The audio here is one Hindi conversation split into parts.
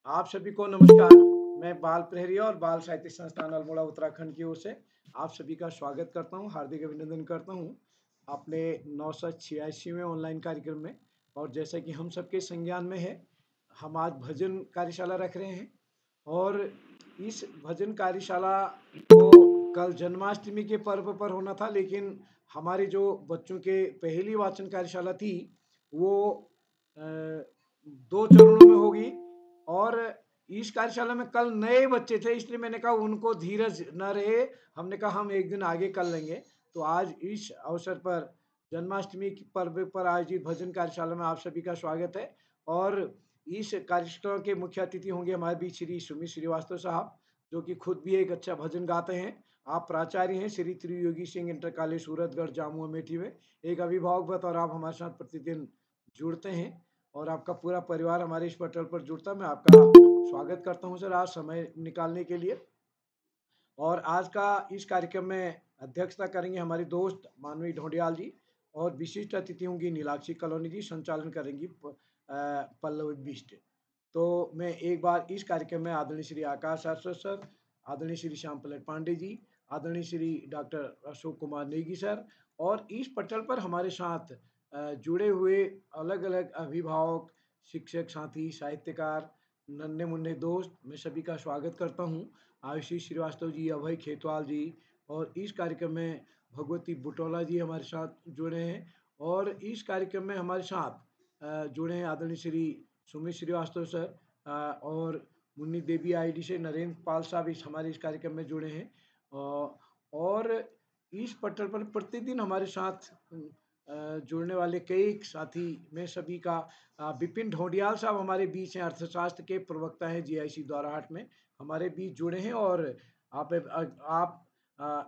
आप सभी को नमस्कार। मैं बाल प्रहरी और बाल साहित्य संस्थान अल्मोड़ा उत्तराखंड की ओर से आप सभी का स्वागत करता हूं, हार्दिक अभिनंदन करता हूं अपने 986वें ऑनलाइन कार्यक्रम में। और जैसा कि हम सबके संज्ञान में है, हम आज भजन कार्यशाला रख रहे हैं और इस भजन कार्यशाला को कल जन्माष्टमी के पर्व पर होना था, लेकिन हमारे जो बच्चों के पहली वाचन कार्यशाला थी वो 2 चरणों में होगी। और इस कार्यशाला में कल नए बच्चे थे, इसलिए मैंने कहा उनको धीरज न रहे, हमने कहा हम एक दिन आगे कर लेंगे। तो आज इस अवसर पर जन्माष्टमी के पर्व पर आयोजित भजन कार्यशाला में आप सभी का स्वागत है। और इस कार्यक्रम के मुख्य अतिथि होंगे हमारे बीच श्री सुमित श्रीवास्तव साहब, जो कि खुद भी एक अच्छा भजन गाते हैं। आप प्राचार्य हैं श्री त्रियोगी सिंह इंटर कॉलेज सूरतगढ़ जामू अमेठी में, एक अभिभावक और आप हमारे साथ प्रतिदिन जुड़ते हैं और आपका पूरा परिवार हमारे इस पोर्टल पर जुड़ता है। मैं आपका स्वागत करता हूं सर, आज समय निकालने के लिए। और आज का इस कार्यक्रम में अध्यक्षता करेंगे हमारी दोस्त मानवी ढोंडियाल जी और विशिष्ट अतिथि होंगी नीलाक्षी कॉलोनी जी, संचालन करेंगी पल्लवी बिष्ट। तो मैं एक बार इस कार्यक्रम में आदरणीय श्री आकाश शाश्वत सर, आदरणीय श्री श्याम पलट पांडे जी, आदरणीय श्री डॉक्टर अशोक कुमार नेगी सर और इस पटल पर हमारे साथ जुड़े हुए अलग अलग अभिभावक, शिक्षक साथी, साहित्यकार, नन्हे मुन्ने दोस्त, मैं सभी का स्वागत करता हूं। आयुषी श्रीवास्तव जी, अभय खेतवाल जी और इस कार्यक्रम में भगवती बुटोला जी हमारे साथ जुड़े हैं। और इस कार्यक्रम में हमारे साथ जुड़े हैं आदरणीय श्री सुमित श्रीवास्तव सर और मुन्नी देवी आईडी से नरेंद्र पाल साहब हमारे इस कार्यक्रम में जुड़े हैं। और इस पटल पर प्रतिदिन हमारे साथ जुड़ने वाले कई साथी में सभी का विपिन ढोंडियाल साहब हमारे बीच हैं, अर्थशास्त्र के प्रवक्ता हैं, जीआईसी द्वाराहाट में हमारे बीच जुड़े हैं। और आप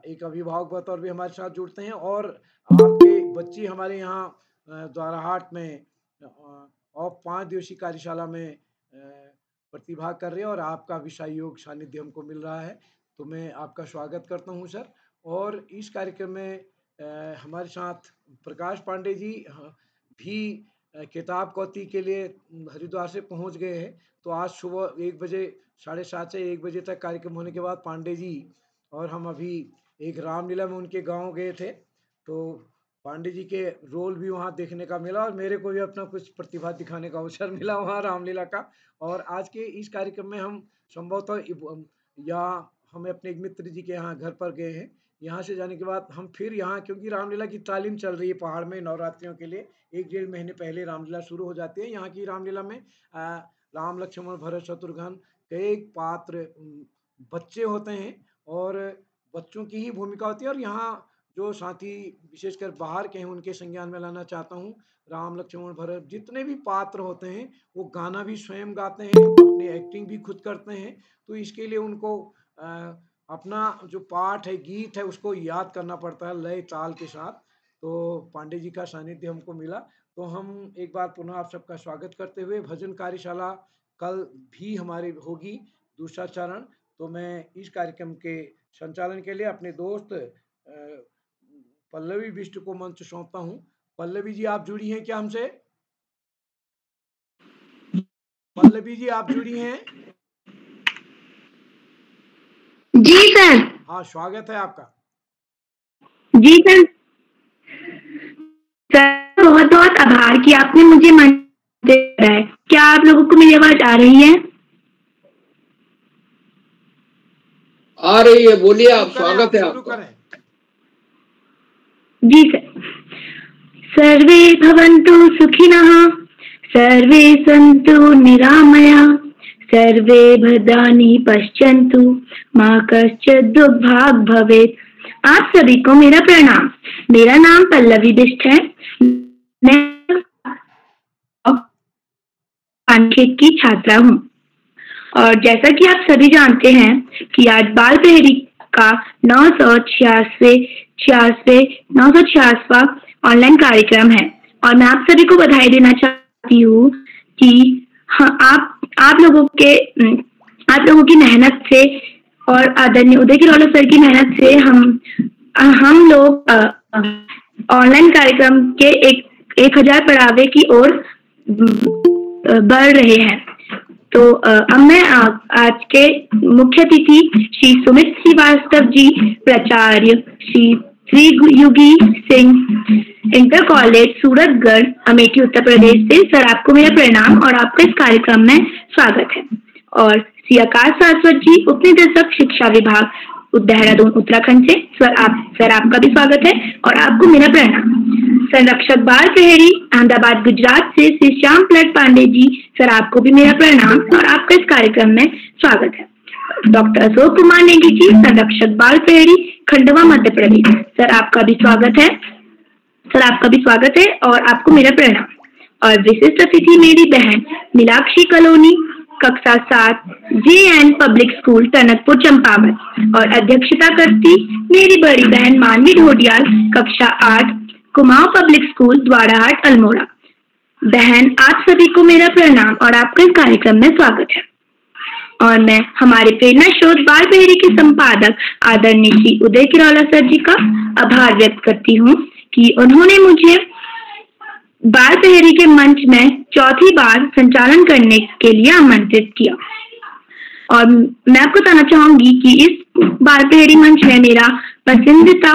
एक अभिभावक बतौर भी हमारे साथ जुड़ते हैं और आपके बच्चे हमारे यहाँ द्वाराहाट में और 5 दिवसीय कार्यशाला में प्रतिभाग कर रहे हैं और आपका विषय योग सानिध्य हमको मिल रहा है। तो मैं आपका स्वागत करता हूँ सर। और इस कार्यक्रम में हमारे साथ प्रकाश पांडे जी भी किताब कौती के लिए हरिद्वार से पहुंच गए हैं। तो आज सुबह 1 बजे 7:30 से 1 बजे तक कार्यक्रम होने के बाद पांडे जी और हम अभी एक रामलीला में उनके गांव गए थे, तो पांडे जी के रोल भी वहां देखने का मिला और मेरे को भी अपना कुछ प्रतिभा दिखाने का अवसर मिला वहां रामलीला का। और आज के इस कार्यक्रम में हम संभवतः या हम अपने एक मित्र जी के यहाँ घर पर गए हैं, यहाँ से जाने के बाद हम फिर यहाँ, क्योंकि रामलीला की तालीम चल रही है पहाड़ में नवरात्रियों के लिए, 1-1.5 महीने पहले रामलीला शुरू हो जाती है। यहाँ की रामलीला में राम लक्ष्मण भरत शत्रुघ्न कई पात्र बच्चे होते हैं और बच्चों की ही भूमिका होती है। और यहाँ जो साथी विशेषकर बाहर के हैं उनके संज्ञान में लाना चाहता हूँ, राम लक्ष्मण भरत जितने भी पात्र होते हैं वो गाना भी स्वयं गाते हैं, अपनी एक्टिंग भी खुद करते हैं। तो इसके लिए उनको अपना जो पाठ है, गीत है, उसको याद करना पड़ता है लय ताल के साथ। तो पांडे जी का सानिध्य हमको मिला। तो हम एक बार पुनः आप सबका स्वागत करते हुए भजन कार्यशाला कल भी हमारी होगी, दूसरा चरण। तो मैं इस कार्यक्रम के संचालन के लिए अपने दोस्त पल्लवी बिष्ट को मंच सौंपता हूँ। पल्लवी जी आप जुड़ी हैं क्या हमसे? पल्लवी जी आप जुड़ी हैं? जी सर। हाँ, स्वागत है आपका। जी सर, बहुत बहुत आभार कि आपने मुझे मंच दिया है। क्या आप लोगों को मेरी आवाज आ रही है? आ रही है, बोलिए आप, स्वागत है आपका। जी सर। सर्वे भवन्तु सुखिनः, सर्वे सन्तु निरामयाः, सर्वे भद्राणि पश्यन्तु, मा कश्चित् दुर्भाग् भवेत्। आप सभी को मेरा प्रणाम। मेरा नाम पल्लवी बिष्ट है। मैं पानखेत की छात्रा हूँ और जैसा कि आप सभी जानते हैं कि आज बाल प्रहरी का 966वां ऑनलाइन कार्यक्रम है और मैं आप सभी को बधाई देना चाहती हूँ कि आप लोगों की मेहनत से और आदरणीय उदय किरोलो सर की मेहनत से हम लोग ऑनलाइन कार्यक्रम के 1000 पड़ावे की ओर बढ़ रहे हैं। तो अब मैं आज के मुख्य अतिथि श्री सुमित श्रीवास्तव जी, प्राचार्य श्री श्रीयुगी सिंह, इंटर कॉलेज सूरतगढ़, अमेठी, उत्तर प्रदेश से। सर, आपको मेरा प्रणाम और आपका इस कार्यक्रम में स्वागत है। और श्री आकाश शाश्वत जी, उप निदेशक शिक्षा विभाग, देहरादून, उत्तराखंड से। सर आपका भी स्वागत है और आपको मेरा प्रणाम। संरक्षक बाल प्रहरी, अहमदाबाद, गुजरात से श्री श्याम प्लट पांडे जी, सर आपको भी मेरा प्रणाम और आपका इस कार्यक्रम में स्वागत है। डॉक्टर अशोक कुमार नेगी जी, संरक्षक बाल प्रहरी, खंडवा, मध्य प्रदेश, सर आपका भी स्वागत है। सर आपका भी स्वागत है और आपको मेरा प्रणाम। और विशिष्ट अतिथि मेरी बहन नीलाक्षी कलोनी, कक्षा 7, JN public school, Tanakpur, Champawat, और अध्यक्षता करती मेरी बड़ी बहन मानवी ढोडियाल, कक्षा 8, कुमाऊं पब्लिक स्कूल, द्वाराहाट, अल्मोड़ा। बहन, आप सभी को मेरा प्रणाम और आपका इस कार्यक्रम में स्वागत है। और मैं हमारे प्रेरणा स्रोत बाल प्रहरी के संपादक आदरणीय श्री उदय किरौला सर जी का आभार व्यक्त करती हूँ कि उन्होंने मुझे बाल प्रहरी के मंच में चौथी बार संचालन करने के लिए आमंत्रित किया। और मैं आपको बताना चाहूंगी कि इस बाल प्रहरी मंच में मेरा पसंदीदा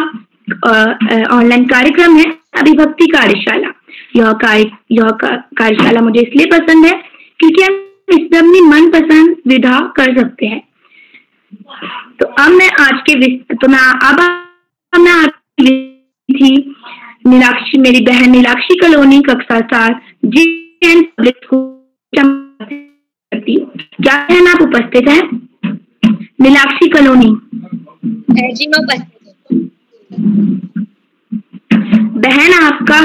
ऑनलाइन कार्यक्रम है अभिभक्ति कार्यशाला। यह कार्यशाला मुझे इसलिए पसंद है क्योंकि हम इसमें अपनी मनपसंद विधा कर सकते हैं। तो अब मैं आज के नीलाक्षी, मेरी बहन नीलाक्षी कलोनी, कक्षा 7, JN पब्लिक स्कूल, क्या बहन आप उपस्थित हैं? नीलाक्षी कलोनी जी, मैं उपस्थित हूँ। बहन, आपका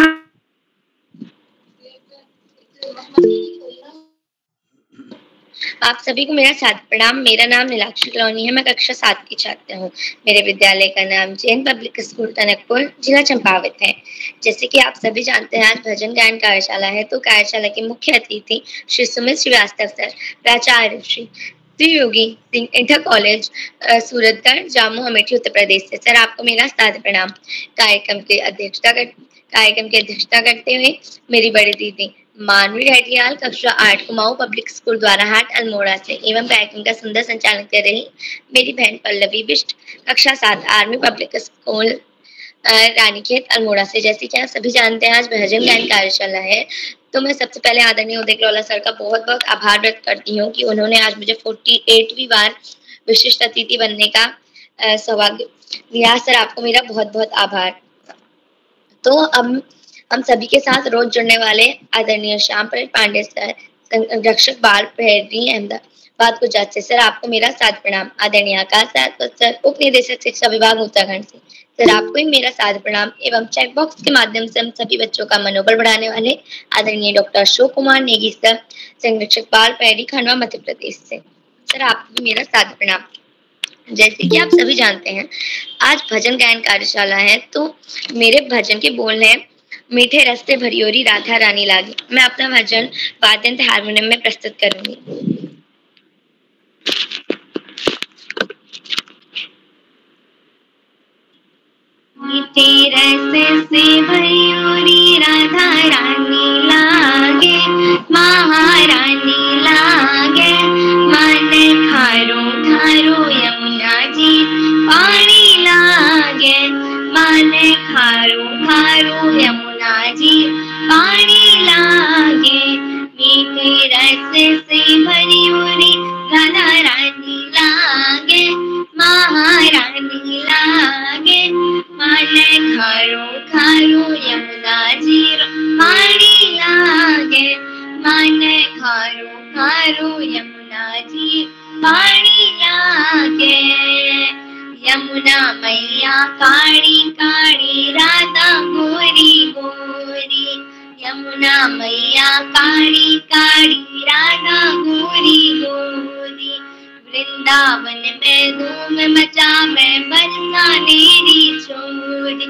आप सभी को मेरा सादर प्रणाम। मेरा नाम नीलाक्षी कलोनी है। मैं कक्षा 7 की छात्र हूँ। मेरे विद्यालय का नाम JN पब्लिक स्कूल, टनकपुर, जिला चंपावत है। जैसे कि आप सभी जानते हैं, आज भजन गायन कार्यशाला है। तो कार्यशाला के मुख्य अतिथि श्री सुमित श्रीवास्तव सर, प्राचार्य श्री श्रीयुगी सिंह, इंटर कॉलेज सूरतगढ़, जामू, अमेठी, उत्तर प्रदेश से। सर आपको मेरा सादर प्रणाम। कार्यक्रम की अध्यक्षता करते हुए मेरी बड़ी दीदी मानवी ढेडियाल, कक्षा 8, कुमाऊं पब्लिक स्कूल, द्वाराहाट, अल्मोड़ा से, एवं कार्यक्रम का सुंदर संचालन कर रही मेरी बहन पल्लवी बिष्ट, कक्षा 7, army public school, Ranikhet, Almora से। जैसे कि आप सभी जानते हैं, आज भजन गायन कार्यशाला है। तो मैं सबसे पहले आदरणीय उदय किरौला सर का बहुत बहुत आभार व्यक्त करती हूँ कि उन्होंने आज मुझे 48वीं बार विशिष्ट अतिथि बनने का सौभाग्य दिया। सर आपको मेरा बहुत बहुत आभार। तो अब हम सभी के साथ रोज जुड़ने वाले आदरणीय श्याम पांडे सर, संरक्षक बाल प्रहरी, अहमदाबाद, गुजरात से। सर आपको मेरा सादर प्रणाम। आदरणीय आकाश सर, उप निदेशक शिक्षा विभाग, उत्तराखंड से। सर आपको ही मेरा सादर प्रणाम। एवं चैट बॉक्स के माध्यम से हम सभी बच्चों का मनोबल बढ़ाने वाले आदरणीय डॉक्टर अशोक कुमार नेगी सर, संरक्षक बाल प्रहरी, खंडवा, मध्य प्रदेश से। सर आपको भी मेरा सादर प्रणाम। जैसे कि आप सभी जानते हैं, आज भजन गायन कार्यशाला है। तो मेरे भजन के बोल हैं, मीठे रस्ते भरियोरी राधा रानी लागे। मैं अपना भजन वाद्यंत्र हारमोनियम में प्रस्तुत करूंगी। मीठे रस्ते भरियोरी राधा रानी लागे, महारानी लागे, मन खारो खारो यमुना जी पानी लागे, मन खारो खारो यमुना जी पानी लागे, मीठे रस से भरियोरी राधा रानी लागे, महारानी लागे, मन खारो खारो यमुना जी पानी लागे, मन खारो खारो यमुना जी पानी लागे। यमुना मैया काड़ी काड़ी राधा गोरी गोरी, यमुना मैया काड़ी काड़ी राधा गोरी गोरी, वृंदावन में धूम मचावे बरसा मेरी छोरी,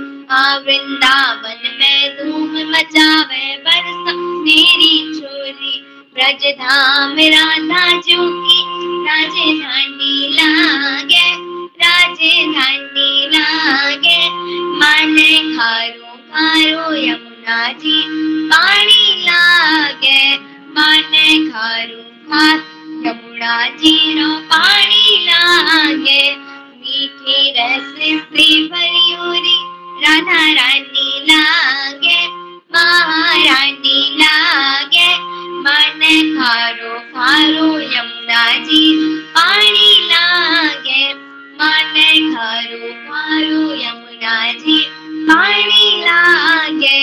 वृंदावन में धूम मचावे बरसा मेरी छोरी, ब्रज धाम राधा जो की राजधानी लागे, राजधानी लागे, मन खारो खारो यमुना जी पानी लागे, मन खारो खारो जीरो पानी लागे, मीठी रस से भरी उरी राधा रानी लागे, महारानी लागे, मन खारो खारो यमुना जी पानी लागे, मन खारो खारो यमुना जी पानी लागे,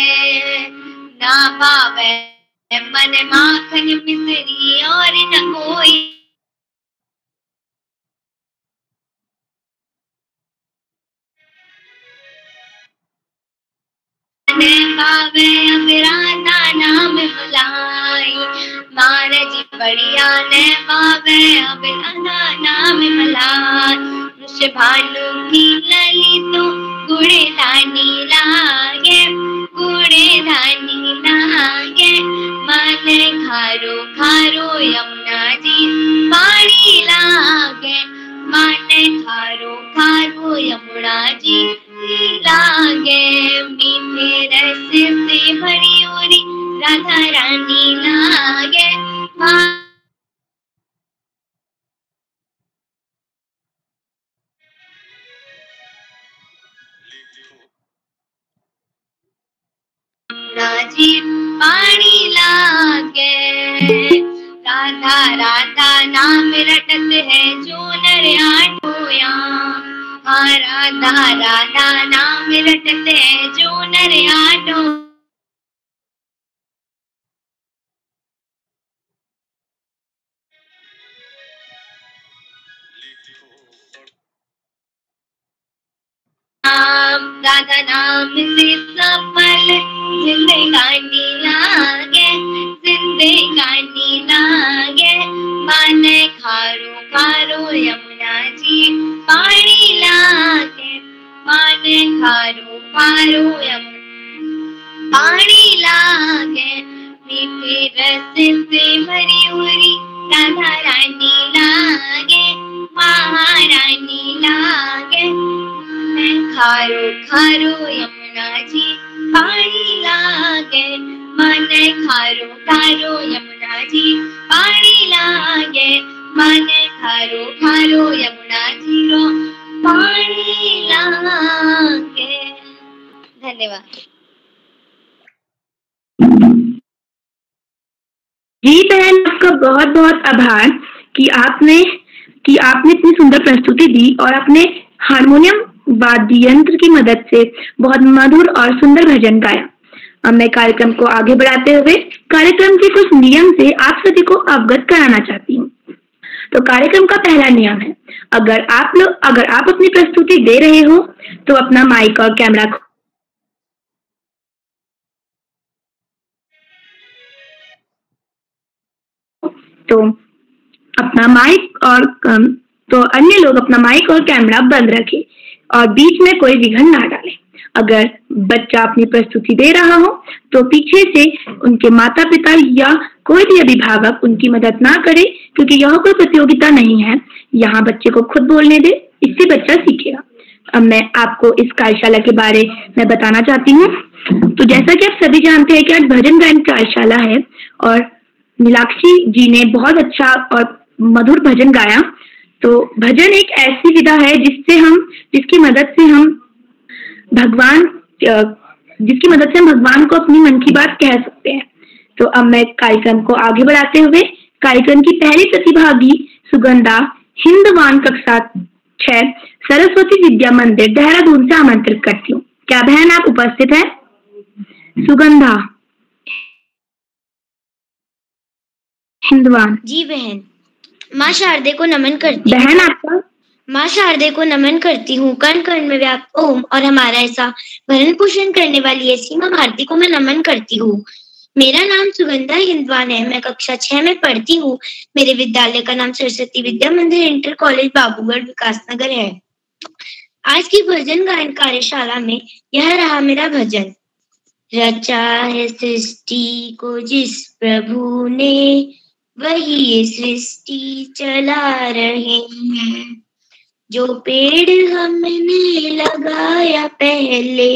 ना पावे मन माखन मिश्री और न कोई, पावे अब राधा नाम मलाई, महाराज बढ़िया ने पावे अब राधा नाम मलाई, भानु की लली तो गुड़े धानी लागे, गुड़े धानी लागे, मन खारो खारो यमुना जी पानी लागे, मन खारो खारो यमुना जी लागे, मीठे रस से भरी उरी राधा रानी लागे, जी पानी लागे, राधा राधा नाम रटत है जो नर आठोया, हाँ राधा राधा नाम रटत है जो नर आठो, राधा नाम से सफल जिंदगानी लागे, जिंदगानी लागे, मन खारो खारो यमुना जी पानी लागे, मन खारो खारो यमुना पानी लागे, मीठे रस से भरी उरी राधा रानी लागे, महारानी लागे, खारो खारो यमुना जी पानी लागे, मन खारो खारो यमुना जी पानी लागे, मन खारो खारो यमुना जी रो पानी लागे। धन्यवाद जी बहन, आपका बहुत बहुत आभार कि आपने इतनी सुंदर प्रस्तुति दी और अपने हारमोनियम वाद्य यंत्र की मदद से बहुत मधुर और सुंदर भजन गाया। अब मैं कार्यक्रम को आगे बढ़ाते हुए कार्यक्रम के कुछ नियम से आप सभी को अवगत कराना चाहती हूँ। तो कार्यक्रम का पहला नियम है, अगर आप अपनी प्रस्तुति दे रहे हो तो अपना माइक और कैमरा तो अन्य लोग अपना माइक और कैमरा बंद रखें और बीच में कोई विघ्न ना डालें। अगर बच्चा अपनी प्रस्तुति दे रहा हो तो पीछे से उनके माता पिता या कोई भी अभिभावक उनकी मदद ना करे, क्योंकि यह कोई प्रतियोगिता नहीं है। यहाँ बच्चे को खुद बोलने दे, इससे बच्चा सीखेगा। अब मैं आपको इस कार्यशाला के बारे में बताना चाहती हूँ। तो जैसा कि आप सभी जानते हैं कि आज भजन गायन कार्यशाला है और नीलाक्षी जी ने बहुत अच्छा और मधुर भजन गाया। तो भजन एक ऐसी विधा है जिसकी मदद से हम भगवान को अपनी मन की बात कह सकते हैं। तो अब मैं कार्यक्रम को आगे बढ़ाते हुए कार्यक्रम की पहली प्रतिभागी सुगंधा हिंदवान कक्षा 6 सरस्वती विद्या मंदिर देहरादून से आमंत्रित करती हूँ। क्या बहन आप उपस्थित हैं? सुगंधा हिंदवान। जी बहन। माँ शारदे को नमन करती हूँ। बहन आपका? माँ शारदे को नमन करती हूँ। कण कण में व्याप्त ओम और हमारा ऐसा भरण पोषण करने वाली ऐसी माँ भारती को मैं नमन करती हूँ। मेरा नाम सुगंधा हिंदवान है। मैं कक्षा 6 में पढ़ती हूँ। मेरे विद्यालय का नाम सरस्वती विद्या मंदिर इंटर कॉलेज बाबूगढ़ विकासनगर है। आज की भजन गायन कार्यशाला में यह रहा मेरा भजन। रचा है सृष्टि को जिस प्रभु ने, वही ये सृष्टि चला रहे हैं। जो पेड़ हमने लगाया पहले,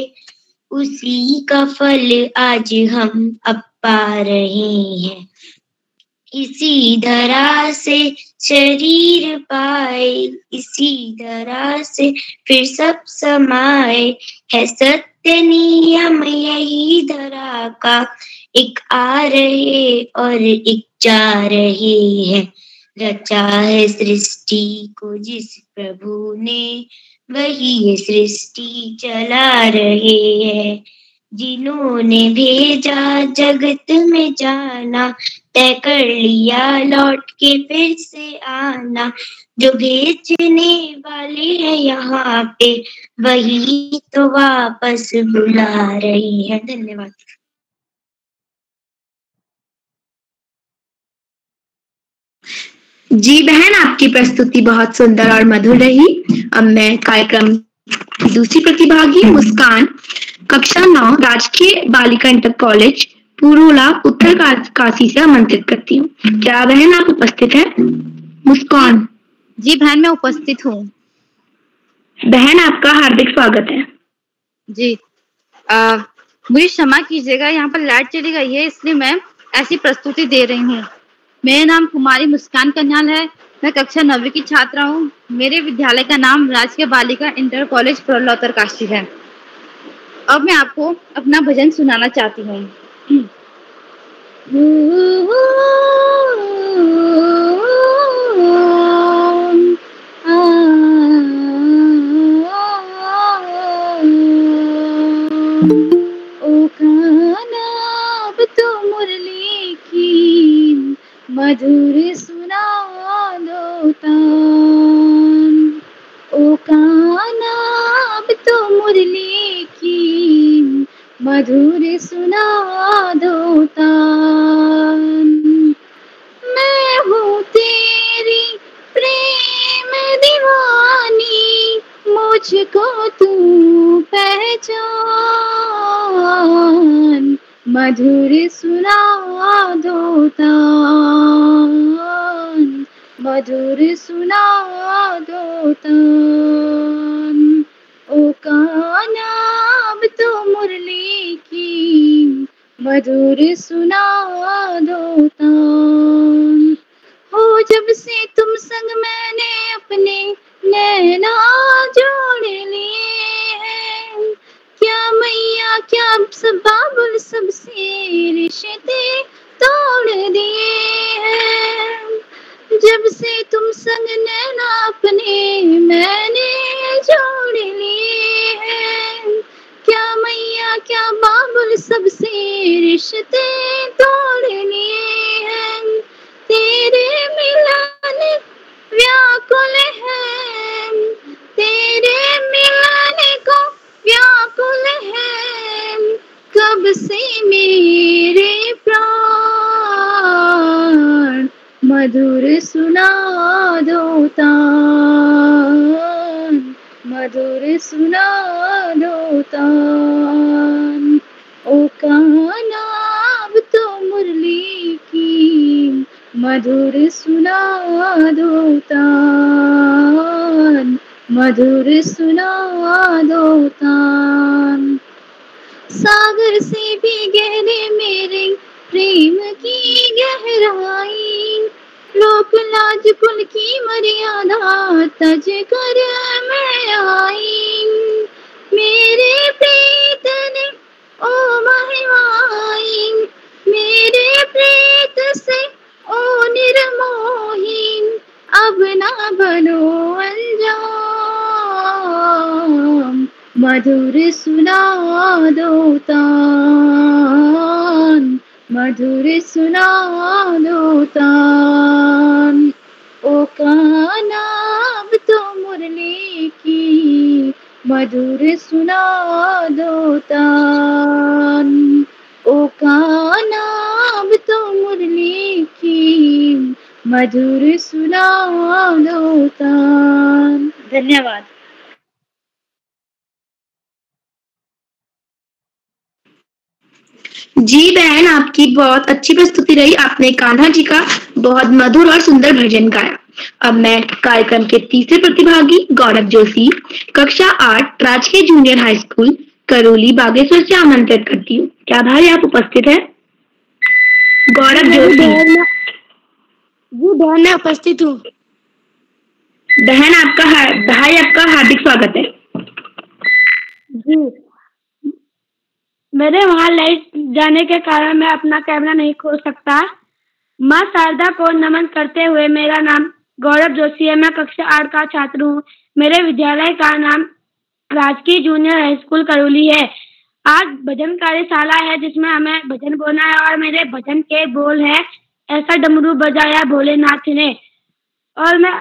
उसी का फल आज हम अब पा रहे हैं। इसी धरा से शरीर पाए, इसी धरा से फिर सब समाए, है सत्य नियम यही धरा का, एक आ रहे और एक जा रहे हैं। रचा है सृष्टि को जिस प्रभु ने, वही ये सृष्टि चला रहे हैं। जिन्होंने भेजा जगत में जाना, तय कर लिया लौट के फिर से आना। जो भेजने वाले हैं यहाँ पे, वही तो वापस बुला रही है। धन्यवाद। जी बहन, आपकी प्रस्तुति बहुत सुंदर और मधुर रही। अब मैं कार्यक्रम की दूसरी प्रतिभागी मुस्कान, कक्षा 9 राजकीय बालिका इंटर कॉलेज पुरोला उत्तर काशी से आमंत्रित करती हूँ। क्या बहन आप उपस्थित हैं? मुस्कान। जी बहन, मैं उपस्थित हूँ। बहन आपका हार्दिक स्वागत है। जी मुझे क्षमा कीजिएगा, यहाँ पर लाइट चली गई है, इसलिए मैं ऐसी प्रस्तुति दे रही हूँ। मेरा नाम कुमारी मुस्कान कन्याल है। मैं कक्षा 9वीं की छात्रा हूँ। मेरे विद्यालय का नाम राजकीय बालिका इंटर कॉलेज पुरोला उत्तर काशी है। अब मैं आपको अपना भजन सुनाना चाहती हूँ। ओ कान्हा अब तो मुरली की मधुर सुना दो तान। ओ कान्हा अब तो मुरली की मधुर सुना दो तान। मैं हूँ तेरी प्रेम दीवानी, मुझको तू पहचान। मधुर सुना दो तान, मधुर सुना दो तान। ओ कान्हा अब तो मुरली की मधुर सुना दो तान। हो जब से तुम संग मैंने अपने नैना जोड़ लिए हैं, क्या मैया क्या सब बाबुल सबसे रिश्ते तोड़ दिए हैं। जब से तुम संग नैना अपने मैंने जोड़ लिए हैं, क्या मैया क्या बाबुल सबसे रिश्ते तोड़ लिए हैं। तेरे मिलन व्याकुल है, तेरे मिलन को व्याकुल है, कब से मेरे प्राण। मधुर सुना दो तान, मधुर सुना दो तान। ओ कान्हा अब तो मुरली की मधुर सुना दो तान, मधुर सुना दो तान। सागर से भी गहरे मेरे प्रेम की गहराई, लोक लाज कुल की मर्यादा तज कर मैं आई। मेरे प्रीत ने ओ महिमाई, मेरे प्रीत से ओ निर्मोही, अब ना बनो अनजान। मधुर सुना दो तान, मधुर सुना दो तान। ओ कान्हा अब तो मुरली की मधुर सुना दो तान। ओ कान्हा अब तो मुरली की मधुर सुना दो तान। धन्यवाद। जी बहन, आपकी बहुत अच्छी प्रस्तुति रही। आपने कान्हा जी का बहुत मधुर और सुंदर भजन गाया। अब मैं कार्यक्रम के तीसरे प्रतिभागी गौरव जोशी, कक्षा 8 राजकीय junior high school Karauli Bageshwar से आमंत्रित करती हूँ। क्या भाई आप उपस्थित हैं? गौरव जोशी। जी बहन मैं उपस्थित हूँ। बहन भाई आपका हार्दिक स्वागत है। जी मेरे वहाँ लाइट जाने के कारण मैं अपना कैमरा नहीं खोल सकता। माँ शारदा को नमन करते हुए, मेरा नाम गौरव जोशी है, मैं कक्षा 8 का छात्र हूँ। मेरे विद्यालय का नाम राजकीय जूनियर हाई स्कूल करौली है। आज भजन कार्यशाला है जिसमें हमें भजन बोलना है और मेरे भजन के बोल है, ऐसा डमरू बजाया भोलेनाथ ने। और मैं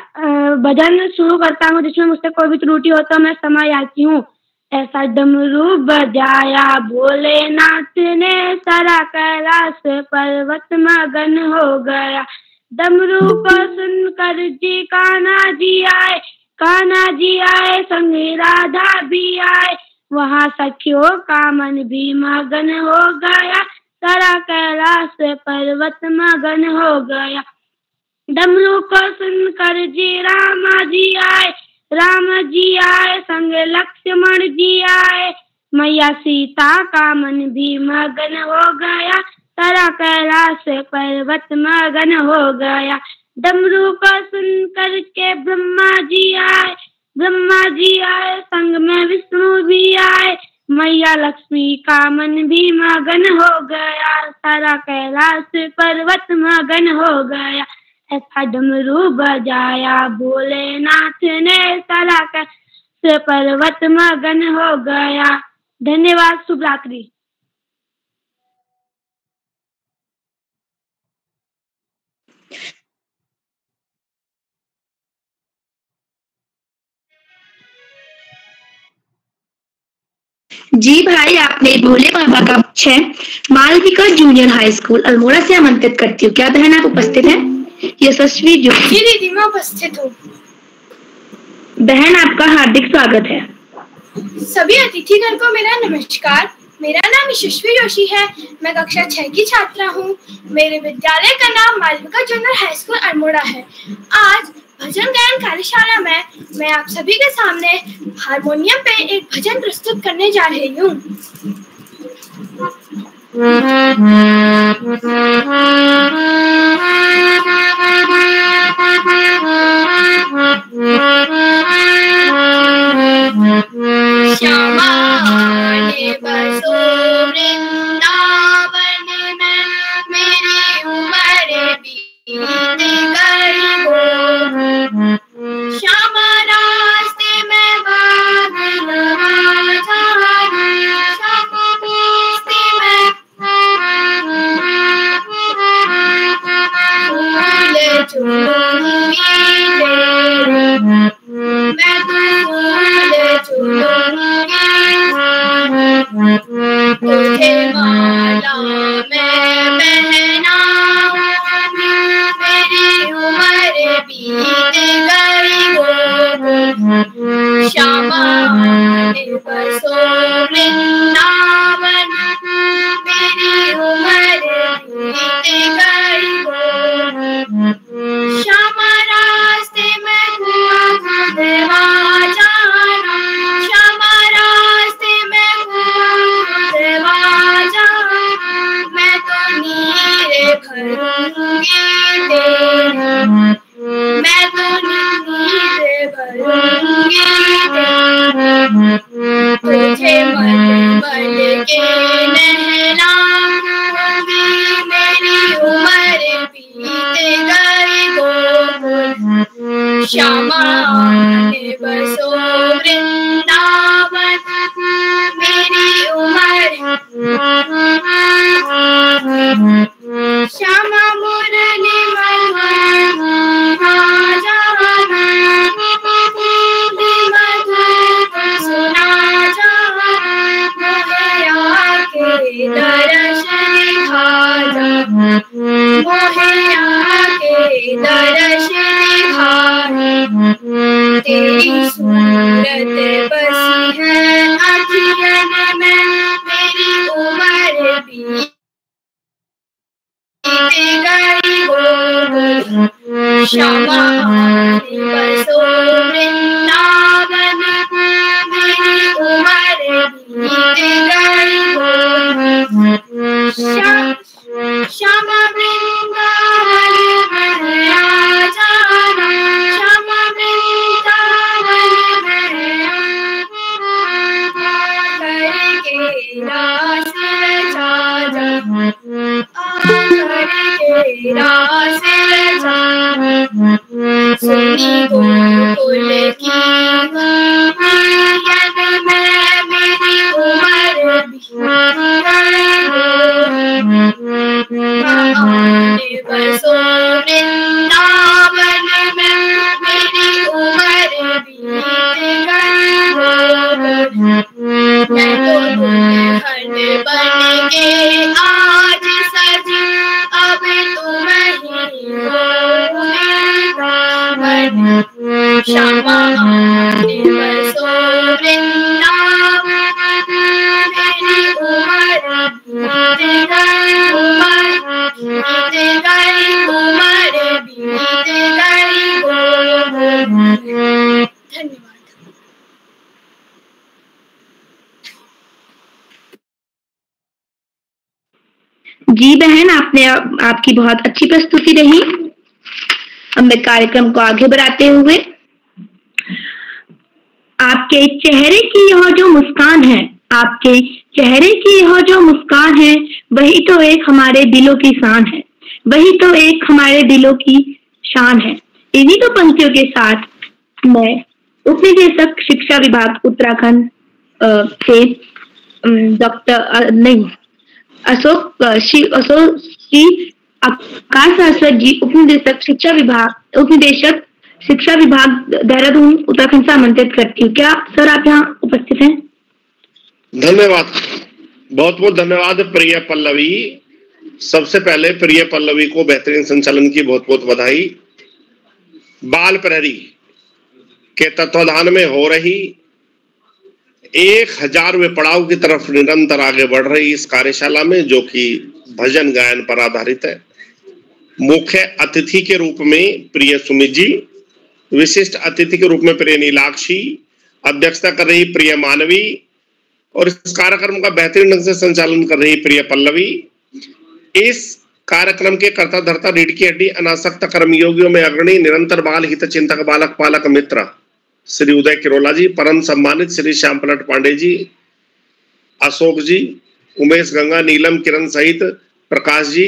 भजन शुरू करता हूँ जिसमें मुझसे कोई भी त्रुटि हो तो मैं क्षमा याचती हूँ। ऐसा डमरू बजाया भोलेनाथ ने, सारा कैलाश पर्वत मगन हो गया। डमरू को सुनकर जी कान्हा जी आए संग राधा भी आए। वहाँ सखियों का मन भी मगन हो गया, सारा कैलाश पर्वत मगन हो गया। डमरू को सुनकर जी राम जी आए संग लक्ष्मण जी आए। मैया सीता का मन भी मगन हो गया, सारा कैलाश पर्वत मगन हो गया। डमरू को सुनकर के ब्रह्मा जी आए संग में विष्णु भी आए। मैया लक्ष्मी का मन भी मगन हो गया, सारा कैलाश पर्वत मगन हो गया। ऐसा डमरू बजाया भोलेनाथ ने, सारा कैलाश पर्वत मगन हो गया। धन्यवाद। शुभ रात्रि। जी भाई आपने भोले बाबा का है Malvika junior high school Almora से आमंत्रित करती हूँ। क्या बहन आप उपस्थित हैं? यशस्वी जोशी। जी दीदी मैं उपस्थित हूँ। बहन आपका हार्दिक स्वागत है। सभी अतिथिगण को मेरा नमस्कार। मेरा नाम यशस्वी जोशी है, मैं कक्षा 6 की छात्रा हूँ। मेरे विद्यालय का नाम Malvika junior high school Almora है। आज भजन गायन कार्यशाला में मैं आप सभी के सामने हारमोनियम पे एक भजन प्रस्तुत करने जा रही हूँ। श्यामाने बसो वृंदावन में, मेरी उम्र बीत गई हो। श्यामा रास्ते में भाग रहा था, रास्ते में फूल चुनूंगी मैं फूल चुनूंगी, तुझे माला मैं पहनाऊं, मेरी उम्र बीत गई हो। श्यामा ने बसो वृंदावन, मेरी उम्र बीत गई हो। श्यामा रास्ते में घूमवा जाना, श्यामा रास्ते में घूमवा जाना, मैं तो नीरे भरूंगी तेरी, मैं तो नीरे भरूंगी तेरी। तुझे मल मल के नहलाऊंगी, मेरी उम्र बीत गई हो। श्यामा ने बसो वृंदावन, मेरी उम्र। श्यामा मुरली सुना जा, दर्श दिखा जा, के दर्श दिखा। तेरी सूरत बसी है अखियन में, मेरी उम्र बीत गई हो। श्यामा ने बसो वृंदावन, मेरी उम्र बीत गई हो। श्यामा वृंदावन जी बहन, आपकी बहुत अच्छी प्रस्तुति रही। अब मैं कार्यक्रम को आगे बढ़ाते हुए आपके चेहरे की यह जो मुस्कान है, आपके चेहरे की यह जो मुस्कान है, वही तो एक हमारे दिलों की शान है, वही तो एक हमारे दिलों की शान है। इन्हीं तो पंक्तियों के साथ मैं उपनिदेशक शिक्षा विभाग उत्तराखंड से डॉक्टर अशोक श्री आकाश शाश्वत जी, उपनिदेशक शिक्षा विभाग देहरादून उत्तराखंड से आमंत्रित करती हूँ। क्या सर आप यहाँ उपस्थित हैं? धन्यवाद, बहुत बहुत धन्यवाद प्रिय पल्लवी। सबसे पहले प्रिय पल्लवी को बेहतरीन संचालन की बहुत बहुत बधाई। बाल प्रहरी के तत्वाधान में हो रही 1000वें पड़ाव की तरफ निरंतर आगे बढ़ रही इस कार्यशाला में, जो कि भजन गायन पर आधारित है, मुख्य अतिथि के रूप में प्रिय सुमित जी, विशिष्ट अतिथि के रूप में प्रिय नीलाक्षी, अध्यक्षता कर रही प्रिय मानवी और इस कार्यक्रम का बेहतरीन ढंग से संचालन कर रही प्रिय पल्लवी। इस कार्यक्रम के कर्ता धर्ता रीढ़ की हड्डी अनासक्त कर्मयोगियों में अग्रणी निरंतर बाल हित चिंतक बालक पालक मित्र श्री उदय किरोला जी, परम सम्मानित श्री श्याम पलट पांडे जी, अशोक जी, उमेश गंगा, नीलम, किरण सहित प्रकाश जी,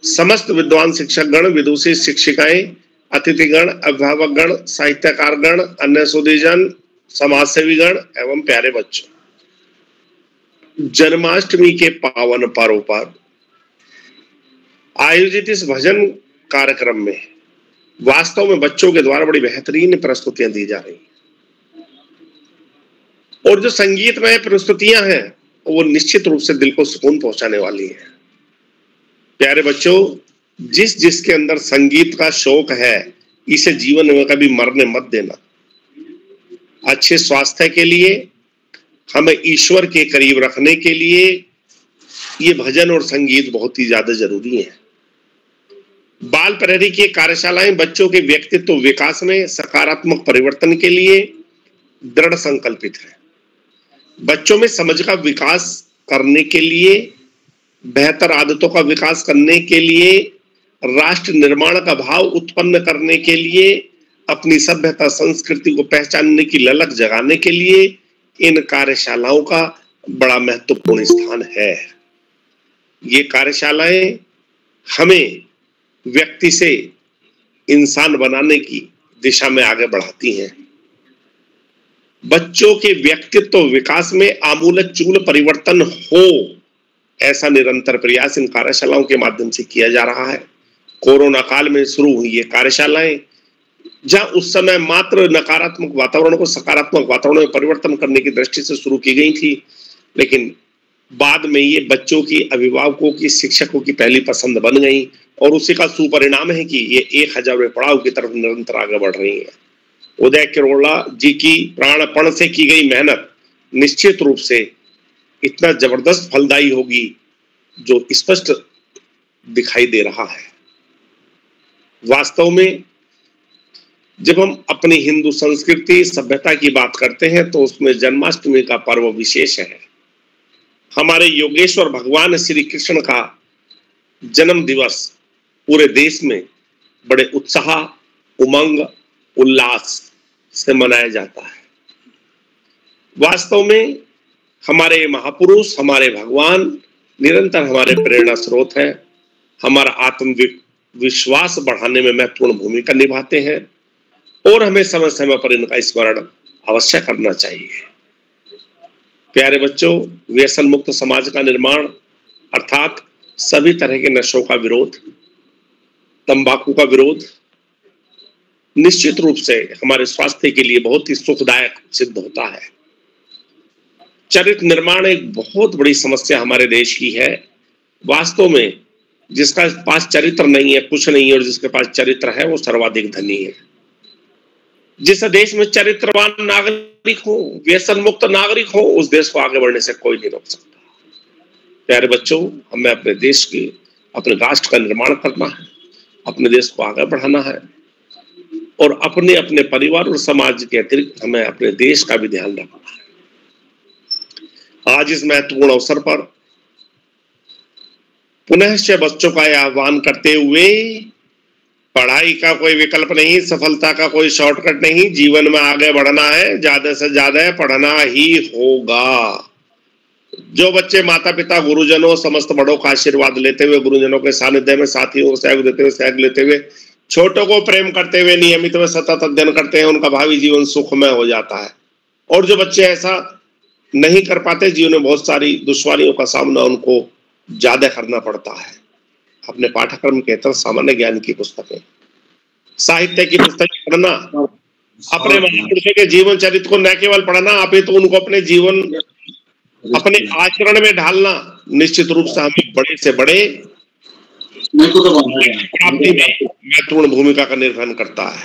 समस्त विद्वान शिक्षक गण, विदुषी शिक्षिकाएं, अतिथिगण, अभिभावकगण, साहित्यकार गण, अन्य सुधीजन, समाजसेवी गण एवं प्यारे बच्चों, जन्माष्टमी के पावन पर्व पर आयोजित इस भजन कार्यक्रम में वास्तव में बच्चों के द्वारा बड़ी बेहतरीन प्रस्तुतियां दी जा रही और जो संगीतमय प्रस्तुतियां हैं वो निश्चित रूप से दिल को सुकून पहुंचाने वाली हैं। प्यारे बच्चों, जिसके अंदर संगीत का शौक है, इसे जीवन में कभी मरने मत देना। अच्छे स्वास्थ्य के लिए, हमें ईश्वर के करीब रखने के लिए ये भजन और संगीत बहुत ही ज्यादा जरूरी है। बाल प्रहरी की कार्यशालाएं बच्चों के व्यक्तित्व विकास में सकारात्मक परिवर्तन के लिए दृढ़ संकल्पित है। बच्चों में समझ का विकास करने के लिए, बेहतर आदतों का विकास करने के लिए, राष्ट्र निर्माण का भाव उत्पन्न करने के लिए, अपनी सभ्यता संस्कृति को पहचानने की ललक जगाने के लिए इन कार्यशालाओं का बड़ा महत्वपूर्ण स्थान है। ये कार्यशालाएं हमें व्यक्ति से इंसान बनाने की दिशा में आगे बढ़ाती हैं। बच्चों के व्यक्तित्व विकास में आमूलचूल परिवर्तन हो, ऐसा निरंतर प्रयास इन कार्यशालाओं के माध्यम से किया जा रहा है। कोरोना काल में शुरू हुई ये कार्यशालाएं, जहां उस समय मात्र नकारात्मक वातावरण को सकारात्मक वातावरण में परिवर्तन करने की दृष्टि से शुरू की गई थी, लेकिन बाद में ये बच्चों की, अभिभावकों की, शिक्षकों की पहली पसंद बन गई और उसी का सुपरिणाम है कि ये 1000वें पड़ाव की तरफ निरंतर आगे बढ़ रही है। उदय किरोला जी की प्राणपण से की गई मेहनत निश्चित रूप से इतना जबरदस्त फलदायी होगी जो स्पष्ट दिखाई दे रहा है। वास्तव में जब हम अपनी हिंदू संस्कृति सभ्यता की बात करते हैं तो उसमें जन्माष्टमी का पर्व विशेष है। हमारे योगेश्वर भगवान श्री कृष्ण का जन्म दिवस पूरे देश में बड़े उत्साह, उमंग, उल्लास से मनाया जाता है। वास्तव में हमारे महापुरुष, हमारे भगवान निरंतर हमारे प्रेरणा स्रोत हैं, हमारा आत्मविश्वास बढ़ाने में महत्वपूर्ण भूमिका निभाते हैं और हमें समय समय पर इनका स्मरण अवश्य करना चाहिए। प्यारे बच्चों, व्यसन मुक्त समाज का निर्माण अर्थात सभी तरह के नशों का विरोध, तंबाकू का विरोध निश्चित रूप से हमारे स्वास्थ्य के लिए बहुत ही सुखदायक सिद्ध होता है। चरित्र निर्माण एक बहुत बड़ी समस्या हमारे देश की है। वास्तव में जिसका पास चरित्र नहीं है, कुछ नहीं है, और जिसके पास चरित्र है वो सर्वाधिक धनी है। जिस देश में चरित्रवान नागरिक हो, व्यसन मुक्त नागरिक हो, उस देश को आगे बढ़ने से कोई नहीं रोक सकता। प्यारे बच्चों, हमें अपने देश की, अपने राष्ट्र का निर्माण करना है, अपने देश को आगे बढ़ाना है और अपने अपने परिवार और समाज के अतिरिक्त हमें अपने देश का भी ध्यान रखना है। आज इस महत्वपूर्ण अवसर पर पुनः से बच्चों का यह आह्वान करते हुए, पढ़ाई का कोई विकल्प नहीं, सफलता का कोई शॉर्टकट नहीं, जीवन में आगे बढ़ना है, ज्यादा से ज्यादा पढ़ना ही होगा। जो बच्चे माता पिता गुरुजनों समस्त बड़ों का आशीर्वाद लेते हुए, गुरुजनों के सानिध्य में साथियों को सहयोग देते हुए, सहयोग लेते हुए, छोटों को प्रेम करते हुए नियमित में सतत अध्ययन करते हैं, उनका भावी जीवन सुखमय हो जाता है। और जो बच्चे ऐसा नहीं कर पाते, जीवन में बहुत सारी दुश्वारियों का सामना उनको ज्यादा करना पड़ता है। अपने पाठ्यक्रम के तहत सामान्य ज्ञान की पुस्तकें, साहित्य की पुस्तकें पढ़ना, अपने महापुरुषों के जीवन चरित्र को न केवल पढ़ना, अपितु उनको अपने जीवन अपने आचरण में ढालना निश्चित रूप से हमें बड़े से बड़े प्राप्ति में महत्वपूर्ण भूमिका का निर्वहन करता है।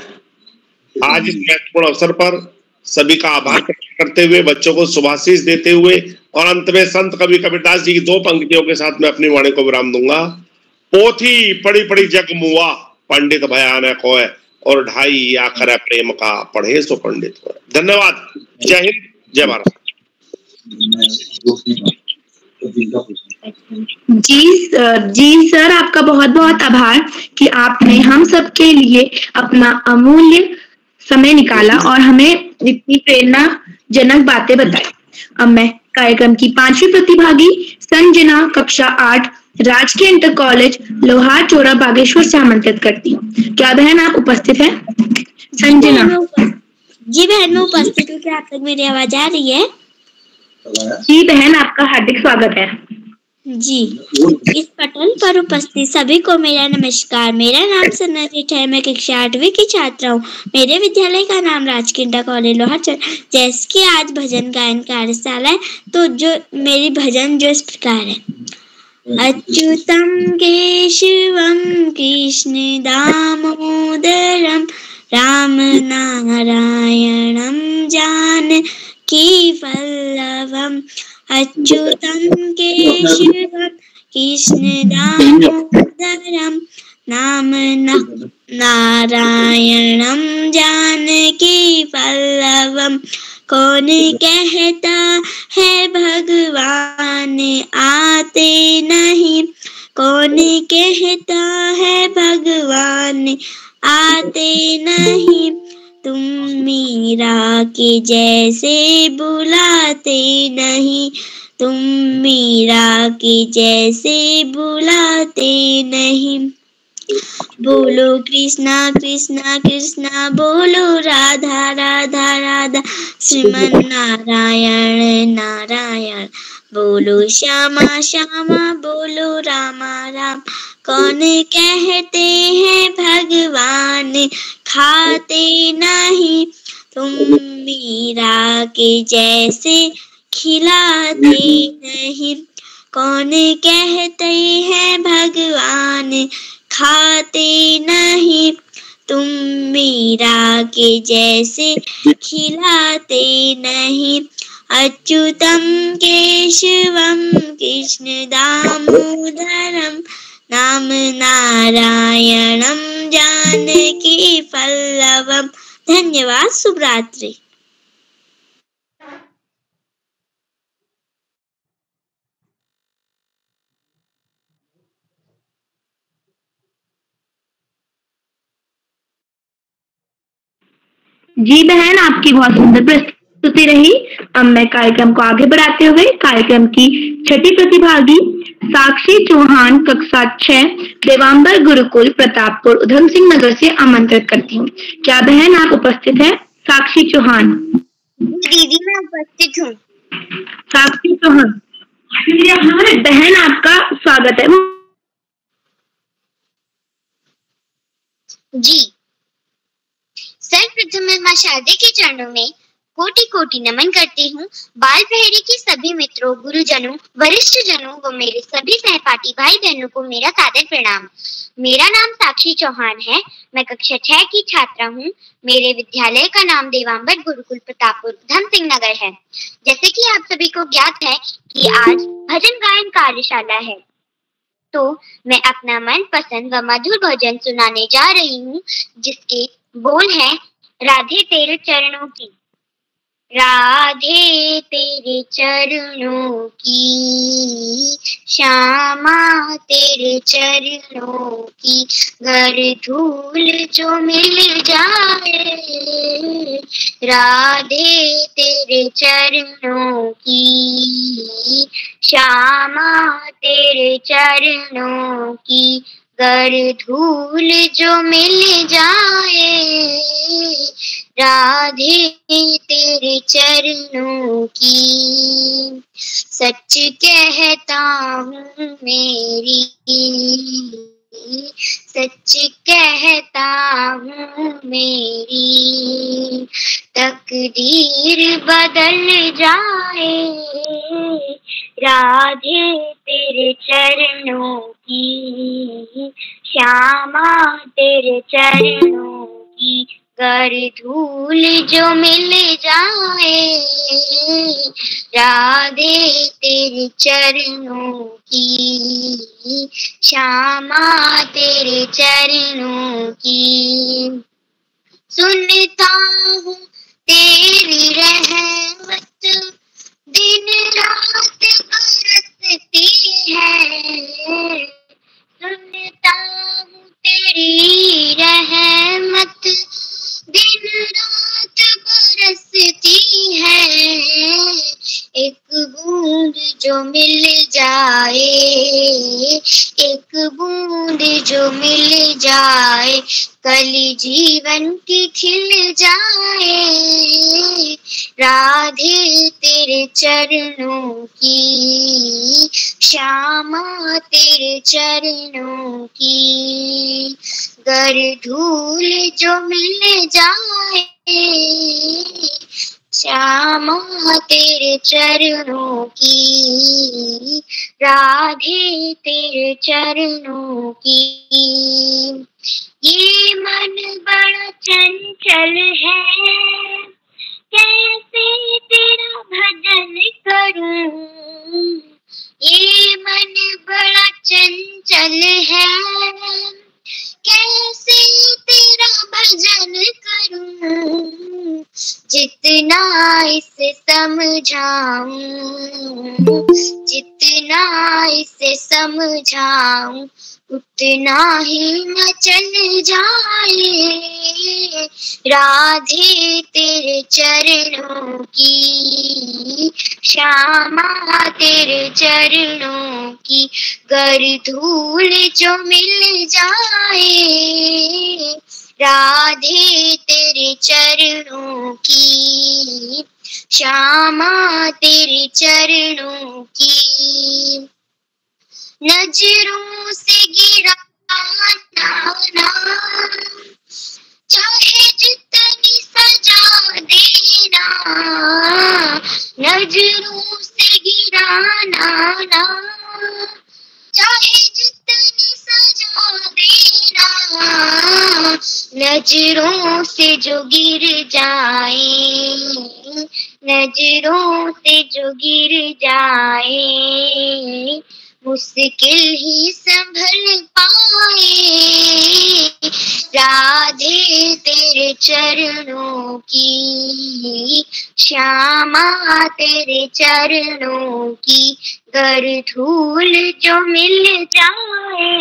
आज इस महत्वपूर्ण अवसर पर सभी का आभार प्रकट करते हुए, बच्चों को शुभाशीष देते हुए और अंत में संत कवि कबीरदास जी की 2 पंक्तियों के साथ मैं अपनी वाणी को विराम दूंगा। पोथी पढ़ी पढ़ी जग मुआ, पंडित भयानक होए, और ढाई आखर प्रेम का, पढ़े सो पंडित होए। धन्यवाद। जय हिंद, जय भारत। जी सर, आपका बहुत बहुत आभार कि आपने हम सब के लिए अपना अमूल्य समय निकाला और हमें इतनी प्रेरणाजनक बातें बताई। अब मैं कार्यक्रम की 5वीं प्रतिभागी संजना कक्षा 8 राजकीय इंटर कॉलेज लोहार चौरा बागेश्वर से आमंत्रित करती हूँ। क्या बहन आप उपस्थित हैं? संजना। जी बहन मैं उपस्थित हूँ। क्या आप तक मेरी आवाज आ रही है? जी बहन, आपका हार्दिक स्वागत है। जी, इस पटल पर उपस्थित सभी को मेरा नमस्कार। मेरा नाम सन्नाजीत है। मैं कक्षा 8वीं की छात्रा हूँ। मेरे विद्यालय का नाम राजकीय इंटर कॉलेज लोहार। जैसे कि आज भजन गायन कार्यशाला है, तो जो मेरी भजन जो इस प्रकार है। अच्युतम केशवम कृष्ण दामोदरम राम नारायणम जानकी वल्लभम। अच्युतम केशवम कृष्ण दामोदरम नाम नारायणम जानकी वल्लभम। कौन कहता है भगवान आते नहीं, कौन कहता है भगवान आते नहीं। तुम मीरा के जैसे बुलाते नहीं, तुम मीरा के जैसे बुलाते नहीं। बोलो कृष्णा कृष्णा कृष्णा, बोलो राधा राधा राधा, श्रीमन नारायण नारायण। बोलो श्यामा श्यामा, बोलो रामा राम। कौन कहते हैं भगवान खाते नहीं, तुम मीरा के जैसे खिलाते नहीं। कौन कहते हैं भगवान खाते नहीं, तुम मीरा के जैसे खिलाते नहीं। अच्युतम केशवम कृष्ण दामोदरम नाम नारायणम जानकी वल्लभम। धन्यवाद। शुभ रात्रि। जी बहन, आपकी बहुत सुंदर प्रस्तुति रही। अब मैं कार्यक्रम को आगे बढ़ाते हुए कार्यक्रम की 6ठी प्रतिभागी साक्षी चौहान कक्षा 6 देवांबर गुरुकुल प्रतापपुर उधम सिंह नगर से आमंत्रित करती हूँ। क्या बहन आप उपस्थित हैं? साक्षी चौहान। दीदी मैं उपस्थित हूँ। साक्षी चौहान बहन, आपका स्वागत है। जी, सर्वप्रथम मैं मां शारदे के चरणों में कोटि कोटि नमन करती हूँ। बाल प्रहरी के सभी मित्रों, गुरुजनों, वरिष्ठ जनों व मेरे सभी सहपाठी भाई बहनों को मेरा सादर प्रणाम। मेरा नाम साक्षी चौहान है। मैं कक्षा 6 की छात्रा हूँ। मेरे विद्यालय का नाम देवांबर गुरुकुल प्रतापपुर उधम सिंह नगर है। जैसे कि आप सभी को ज्ञात है कि आज भजन गायन कार्यशाला है, तो मैं अपना मनपसंद व मधुर भजन सुनाने जा रही हूँ, जिसके बोल हैं राधे तेरे चरणों की। राधे तेरे चरणों की, श्यामा तेरे चरणों की, घर धूल जो मिल जाए। राधे तेरे चरणों की, श्यामा तेरे चरणों की, घर धूल जो मिल जाए। राधे तेरे चरणों की, सच कहता हूँ मेरी, सच कहता हूँ मेरी, तकदीर बदल जाए। राधे तेरे चरणों की, श्यामा तेरे चरणों की, कर धूल जो मिल जाए। राधे तेरे चरणों की, श्यामा तेरे चरणों की, सुनता हूँ तेरी रहमत दिन रात बरसती है। सुनता हूँ तेरी रहमत दिन रात बरसती है। एक बूंद जो मिल जाए, एक बूंद जो मिल जाए, कली जीवन की खिल जाए। राधे तेरे चरणों की, श्यामा तेरे चरणों की, गर धूल जो मिल जाए। श्यामा तेरे चरणों की, राधे तेरे चरणों की, ये मन बड़ा चंचल है, कैसे तेरा भजन करूं। ये मन बड़ा चंचल है, कैसे तेरा भजन करूं। जितना इसे समझाऊं, जितना इसे समझाऊं, उतना ही न चल जाए। राधे तेरे चरणों की, श्यामा तेरे चरणों की, गर धूल जो मिल जाए। राधे तेरे चरणों की, श्यामा तेरे चरणों की, नजरों से गिराना ना, चाहे जितनी सजा देना। नजरों से गिराना ना, चाहे जितनी सजा देना। नजरों से जो गिर जाए, नजरों से जो गिर जाए, मुश्किल ही संभल पाए। राधे तेरे चरणों की, श्यामा तेरे चरणों की, गर धूल जो मिल जाए।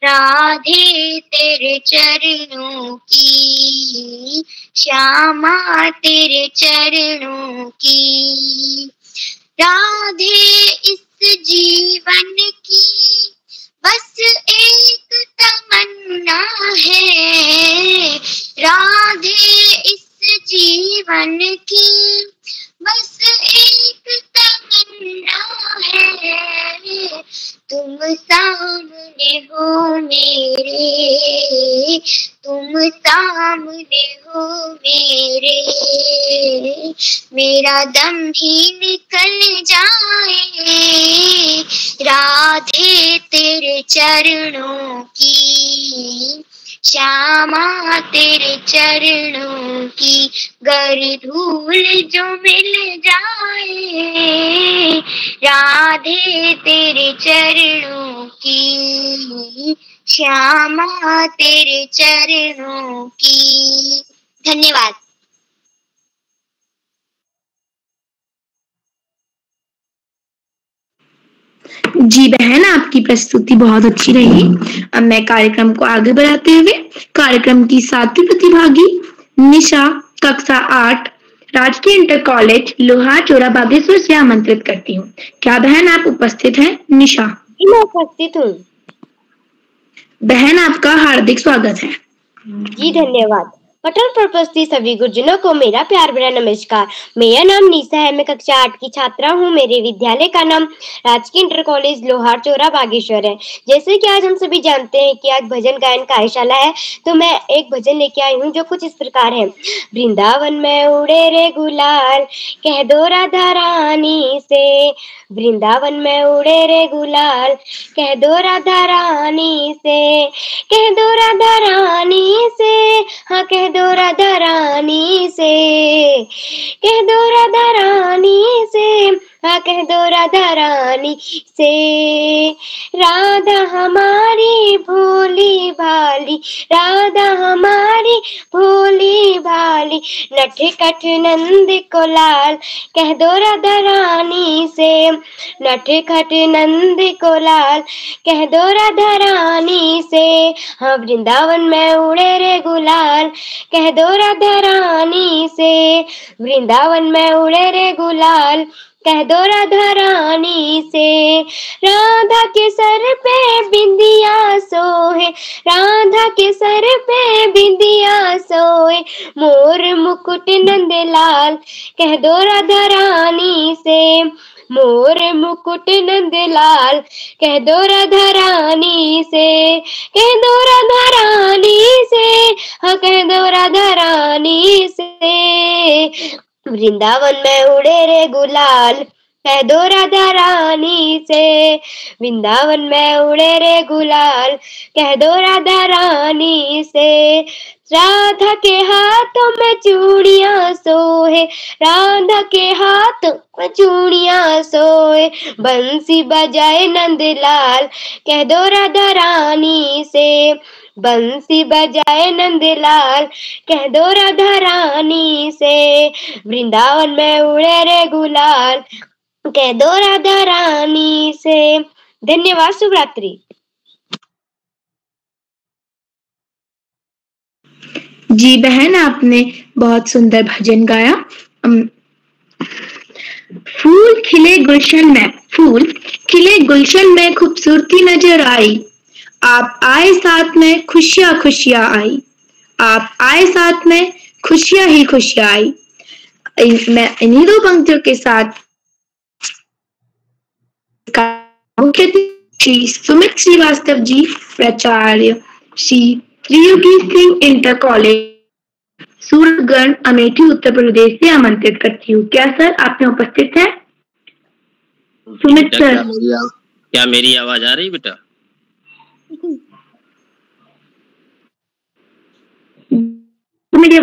राधे तेरे चरणों की, श्यामा तेरे चरणों की, राधे इस जीवन की बस एक तमन्ना है। राधे इस जीवन की बस एक तमन्ना है। तुम सामने हो मेरे, तुम सामने हो मेरे, मेरा दम ही निकल जाए। राधे तेरे चरणों की, श्यामा तेरे चरणों की, गर धूल जो मिल जाए। राधे तेरे चरणों की, श्यामा तेरे चरणों की। धन्यवाद। जी बहन, आपकी प्रस्तुति बहुत अच्छी रही। अब मैं कार्यक्रम को आगे बढ़ाते हुए कार्यक्रम की 7वीं प्रतिभागी निशा कक्षा 8 राजकीय इंटर कॉलेज लोहार चोरा बागेश्वर से आमंत्रित करती हूँ। क्या बहन आप उपस्थित हैं? निशा? जी मैं उपस्थित हूँ। बहन आपका हार्दिक स्वागत है। जी धन्यवाद। पठन पर उपस्थित सभी गुरुजनों को मेरा प्यार भरा नमस्कार। मेरा नाम निशा है, मैं कक्षा 8 की छात्रा हूँ। मेरे विद्यालय का नाम राजकीय इंटर कॉलेज लोहार चोरा बागेश्वर है। जैसे कि आज हम सभी जानते हैं कि आज भजन गायन कार्यशाला है, तो मैं एक भजन लेके आई हूँ जो कुछ इस प्रकार है। वृंदावन में उड़े रे गुलाल, कह दो राधा रानी से। वृंदावन में उड़े रे गुलाल, कह दो राधा रानी से। कह दो राधा रानी से, हाँ कह दो राधा रानी से। कह दो राधा रानी से, हाँ कह दो राधा रानी से। राधा हमारी भोली भाली, राधा हमारी भोली भाली, नटखट नंद को लाल, कह दो राधा रानी से। नटखट नंद को लाल, कह दो राधा रानी से। हाँ वृंदावन में उड़े रे गुलाल, कह दो राधा रानी से। वृंदावन में उड़े रे गुलाल, कह दो राधा रानी से। राधा के सर पे बिंदिया सोहे, राधा के सर पे बिंदिया सोए, मोर मुकुट नंद लाल, कह दो राधा रानी से। मोर मुकुट नंद लाल, कह दो राधा रानी से। कह दो राधा रानी से, हाँ कह दो राधा रानी से। वृंदावन में उड़े रे गुलाल, कह दो राधा रानी से। वृंदावन में उड़े रे गुलाल, कह दो राधा रानी से। राधा के हाथों में चूड़ियां सोहे, राधा के हाथों में चूड़ियां सोए, बंसी बजाए नंदलाल, कह दो राधा रानी से। बंसी बजाए नंदलाल, कह दो राधा रानी से। वृंदावन में उड़े रे गुलाल, कह दो राधा रानी से। धन्यवाद। शुभ रात्रि। जी बहन, आपने बहुत सुंदर भजन गाया। फूल खिले गुलशन में, फूल खिले गुलशन में खूबसूरती नजर आई, आप आए साथ में खुशियां खुशियां आई, आप आए साथ में खुशियां ही खुशियां आई। मैं इन्हीं दो पंक्तियों के साथ मुख्य श्री सुमित श्रीवास्तव जी, प्राचार्य श्री त्रियोगी सिंह इंटर कॉलेज सूरतगढ़ अमेठी उत्तर प्रदेश से आमंत्रित करती हूँ। क्या सर आप में उपस्थित है? सुमित सर, क्या मेरी आवाज आ रही बेटा? मेरी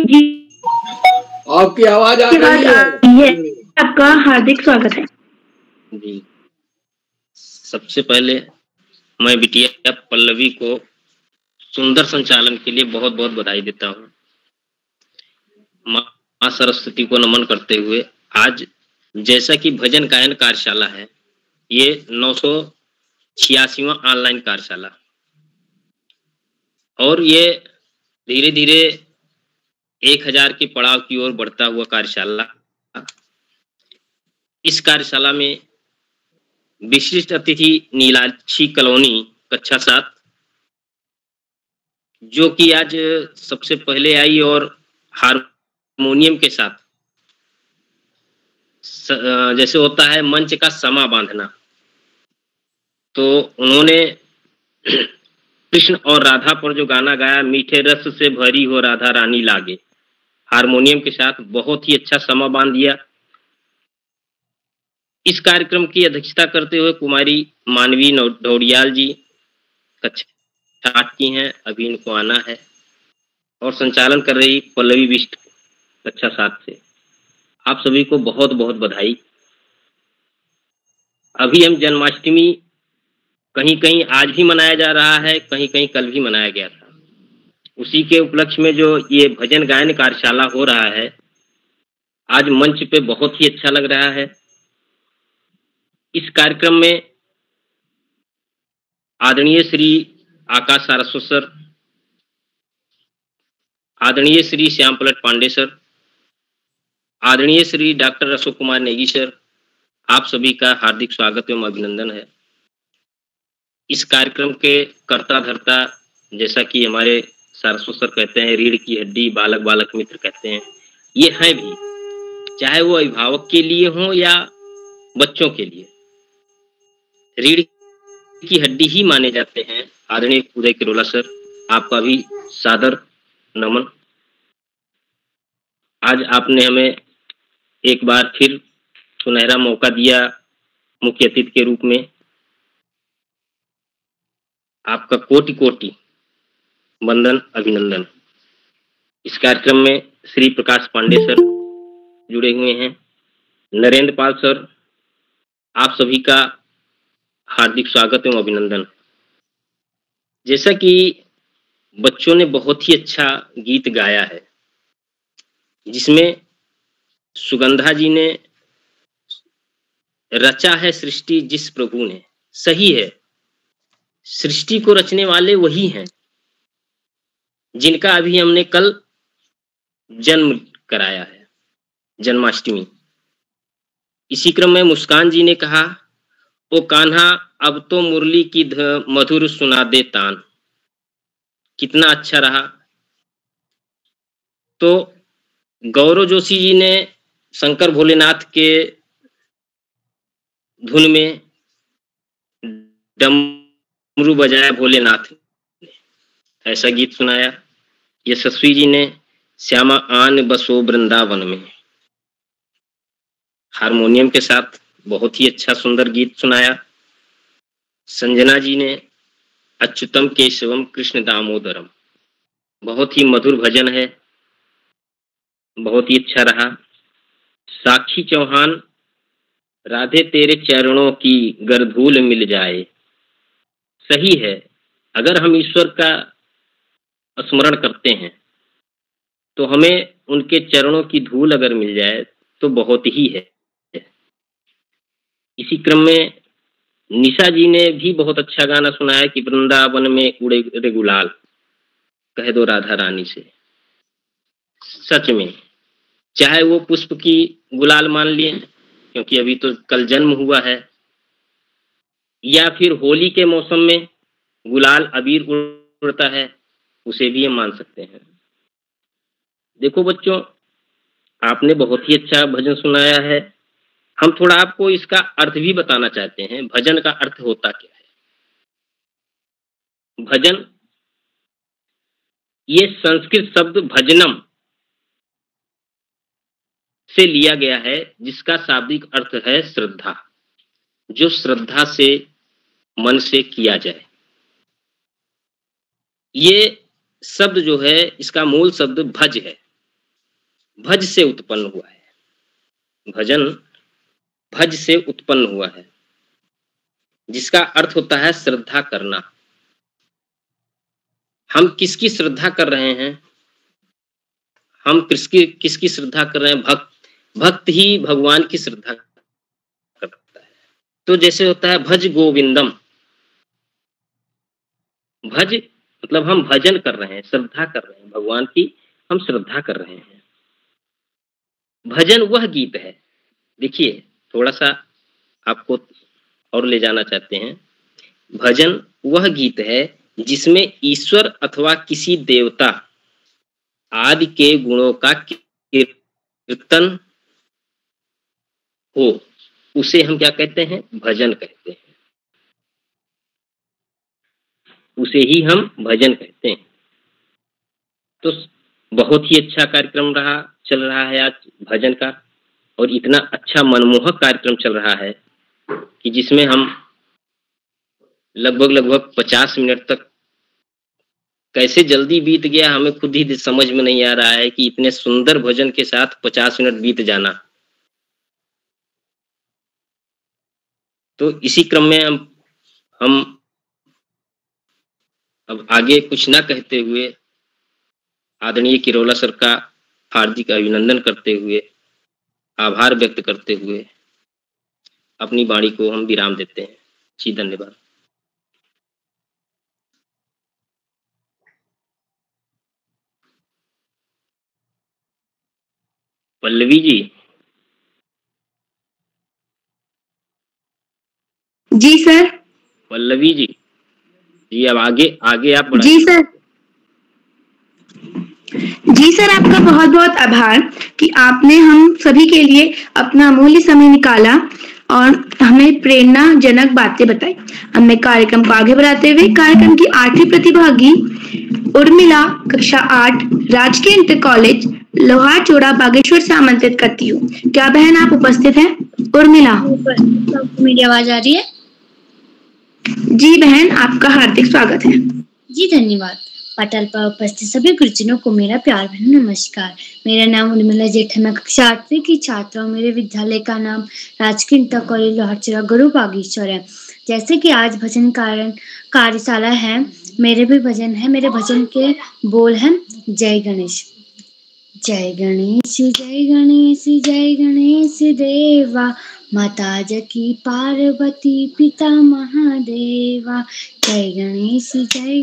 जी आपकी आवाज आ रही है। आपका हार्दिक स्वागत है। जी, सबसे पहले मैं बिटिया पल्लवी को सुंदर संचालन के लिए बहुत बहुत बधाई देता हूँ। माँ सरस्वती को नमन करते हुए आज जैसा कि भजन गायन कार्यशाला है, ये 986वां ऑनलाइन कार्यशाला और ये धीरे धीरे 1000 के पड़ाव की ओर बढ़ता हुआ कार्यशाला। इस कार्यशाला में विशिष्ट अतिथि नीलाक्षी कॉलोनी कक्षा 7, जो कि आज सबसे पहले आई और हारमोनियम के साथ जैसे होता है मंच का समा बांधना, तो उन्होंने कृष्ण और राधा पर जो गाना गाया, मीठे रस से भरी हो राधा रानी लागे, हारमोनियम के साथ बहुत ही अच्छा समा बांध दिया। इस कार्यक्रम की अध्यक्षता करते हुए कुमारी मानवी ढौड़ियाल जी कक्षा 8 की हैं, अभी इनको आना है, और संचालन कर रही पल्लवी बिष्ट कक्षा 7 से। आप सभी को बहुत बहुत बधाई। अभी हम जन्माष्टमी कहीं कहीं आज भी मनाया जा रहा है, कहीं कहीं कल भी मनाया गया था। उसी के उपलक्ष्य में जो ये भजन गायन कार्यशाला हो रहा है, आज मंच पे बहुत ही अच्छा लग रहा है। इस कार्यक्रम में आदरणीय श्री आकाश सारस्वत सर, आदरणीय श्री श्याम पलट पांडे सर, आदरणीय श्री डॉक्टर अशोक कुमार नेगी सर, आप सभी का हार्दिक स्वागत एवं अभिनंदन है। इस कार्यक्रम के कर्ता धर्ता, जैसा कि हमारे सारस्वत सर कहते हैं, रीढ़ की हड्डी, बालक बालक मित्र कहते हैं, ये है भी, चाहे वो अभिभावक के लिए हो या बच्चों के लिए, रीढ़ की हड्डी ही माने जाते हैं। आदरणीय उदय किरोला सर, आपका भी सादर नमन। आज आपने हमें एक बार फिर सुनहरा मौका दिया मुख्य अतिथि के रूप में। आपका कोटि कोटि वंदन, अभिनंदन। इस कार्यक्रम में श्री प्रकाश पांडे सर जुड़े हुए हैं, नरेंद्र पाल सर, आप सभी का हार्दिक स्वागत एवं अभिनंदन। जैसा कि बच्चों ने बहुत ही अच्छा गीत गाया है, जिसमें सुगंधा जी ने रचा है सृष्टि जिस प्रभु ने, सही है, सृष्टि को रचने वाले वही हैं जिनका अभी हमने कल जन्म कराया है, जन्माष्टमी। इसी क्रम में मुस्कान जी ने कहा, ओ कान्हा अब तो मुरली की मधुर सुना दे तान। कितना अच्छा रहा। तो गौरव जोशी जी ने शंकर भोलेनाथ के धुन में डमरू बजाया भोलेनाथ, ऐसा गीत सुनाया। यशस्वी जी ने श्यामा आन बसो वृंदावन में, हारमोनियम के साथ बहुत ही अच्छा सुंदर गीत सुनाया। संजना जी ने अच्युतम केशवम कृष्ण दामोदरम, बहुत ही मधुर भजन है, बहुत ही अच्छा रहा। साक्षी चौहान, राधे तेरे चरणों की गरधूल मिल जाए, सही है, अगर हम ईश्वर का स्मरण करते हैं तो हमें उनके चरणों की धूल अगर मिल जाए तो बहुत ही है। इसी क्रम में निशा जी ने भी बहुत अच्छा गाना सुनाया कि वृंदावन में उड़े रे गुलाल, कह दो राधा रानी से। सच में, चाहे वो पुष्प की गुलाल मान लिए, क्योंकि अभी तो कल जन्म हुआ है, या फिर होली के मौसम में गुलाल अबीर उड़ता है, उसे भी हम मान सकते हैं। देखो बच्चों, आपने बहुत ही अच्छा भजन सुनाया है। हम थोड़ा आपको इसका अर्थ भी बताना चाहते हैं, भजन का अर्थ होता क्या है। भजन, ये संस्कृत शब्द भजनम से लिया गया है, जिसका शाब्दिक अर्थ है श्रद्धा, जो श्रद्धा से मन से किया जाए। ये शब्द जो है, इसका मूल शब्द भज है, भज से उत्पन्न हुआ है। भजन भज से उत्पन्न हुआ है, जिसका अर्थ होता है श्रद्धा करना। हम किसकी श्रद्धा कर रहे हैं? हम किसकी श्रद्धा कर रहे हैं? भक्त ही भगवान की श्रद्धा करता है। तो जैसे होता है भज गोविंदम, भज मतलब हम भजन कर रहे हैं, श्रद्धा कर रहे हैं, भगवान की हम श्रद्धा कर रहे हैं। भजन वह गीत है, देखिए थोड़ा सा आपको और ले जाना चाहते हैं। भजन वह गीत है जिसमें ईश्वर अथवा किसी देवता आदि के गुणों का कीर्तन हो, उसे हम क्या कहते हैं? भजन कहते हैं। उसे ही हम भजन कहते हैं। तो बहुत ही अच्छा कार्यक्रम चल रहा है आज भजन का, और इतना अच्छा मनमोहक कार्यक्रम चल रहा है कि जिसमें हम लगभग 50 मिनट तक, कैसे जल्दी बीत गया हमें खुद ही समझ में नहीं आ रहा है कि इतने सुंदर भजन के साथ 50 मिनट बीत जाना। तो इसी क्रम में हम अब आगे कुछ ना कहते हुए आदरणीय किरोला सर का हार्दिक अभिनंदन करते हुए, आभार व्यक्त करते हुए अपनी वाणी को हम विराम देते हैं। जी धन्यवाद। पल्लवी जी। जी सर। पल्लवी जी, जी अब आगे आगे आप बढ़ाइए। जी सर। जी सर, आपका बहुत बहुत आभार कि आपने हम सभी के लिए अपना अमूल्य समय निकाला और हमें प्रेरणाजनक बातें बताई। हमने कार्यक्रम को आगे बढ़ाते हुए कार्यक्रम की 8वीं प्रतिभागी उर्मिला कक्षा 8 राजकीय इंटर कॉलेज लोहार चोड़ा बागेश्वर से आमंत्रित करती हूँ। क्या बहन आप उपस्थित हैं? उर्मिला। मेरी आवाज आ रही है? जी बहन, आपका हार्दिक स्वागत है। जी धन्यवाद। पटल पर उपस्थित सभी गुरुजनों को मेरा प्यार भरा नमस्कार। मेरा नाम उर्मिला जेठ है। मैं कक्षा 8वीं की छात्रा हूँ। मेरे विद्यालय का नाम राजकीय इंटर कॉलेज लोहारचोड़ा गुरु बागेश्वर है। जैसे कि आज भजन कार्यशाला है, मेरे भी भजन है। मेरे भजन के बोल हैं जय गणेश। जय गणेश जय गणेश जय गणेश देवा, माता जकी पार्वती पिता महादेवा। जय गणेश जय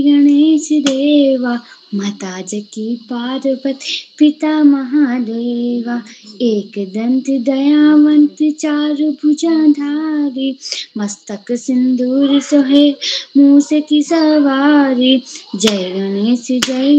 गणेश देवा, माता जकी पार्वती पिता महादेवा। एक दंत दयावंत चारु भुजाधारी, मस्तक सिंदूर सोहे मूस की सवारी। जय गणेश जय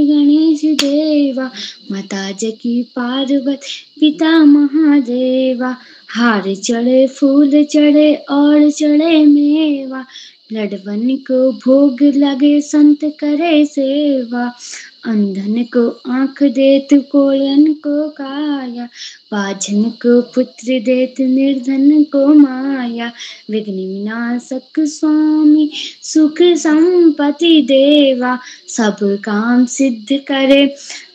गणेश देवा, माता जकी पार्वती पिता महादेवा। हार चढ़े फूल चढ़े और चढ़े मेवा, लडवन को भोग लगे संत करे सेवा। अंधन को आंख देत कोलन को काया, बाझन को पुत्र देत निर्धन को माया। विघ्न विनाशक स्वामी सुख संपत्ति देवा, सब काम सिद्ध करे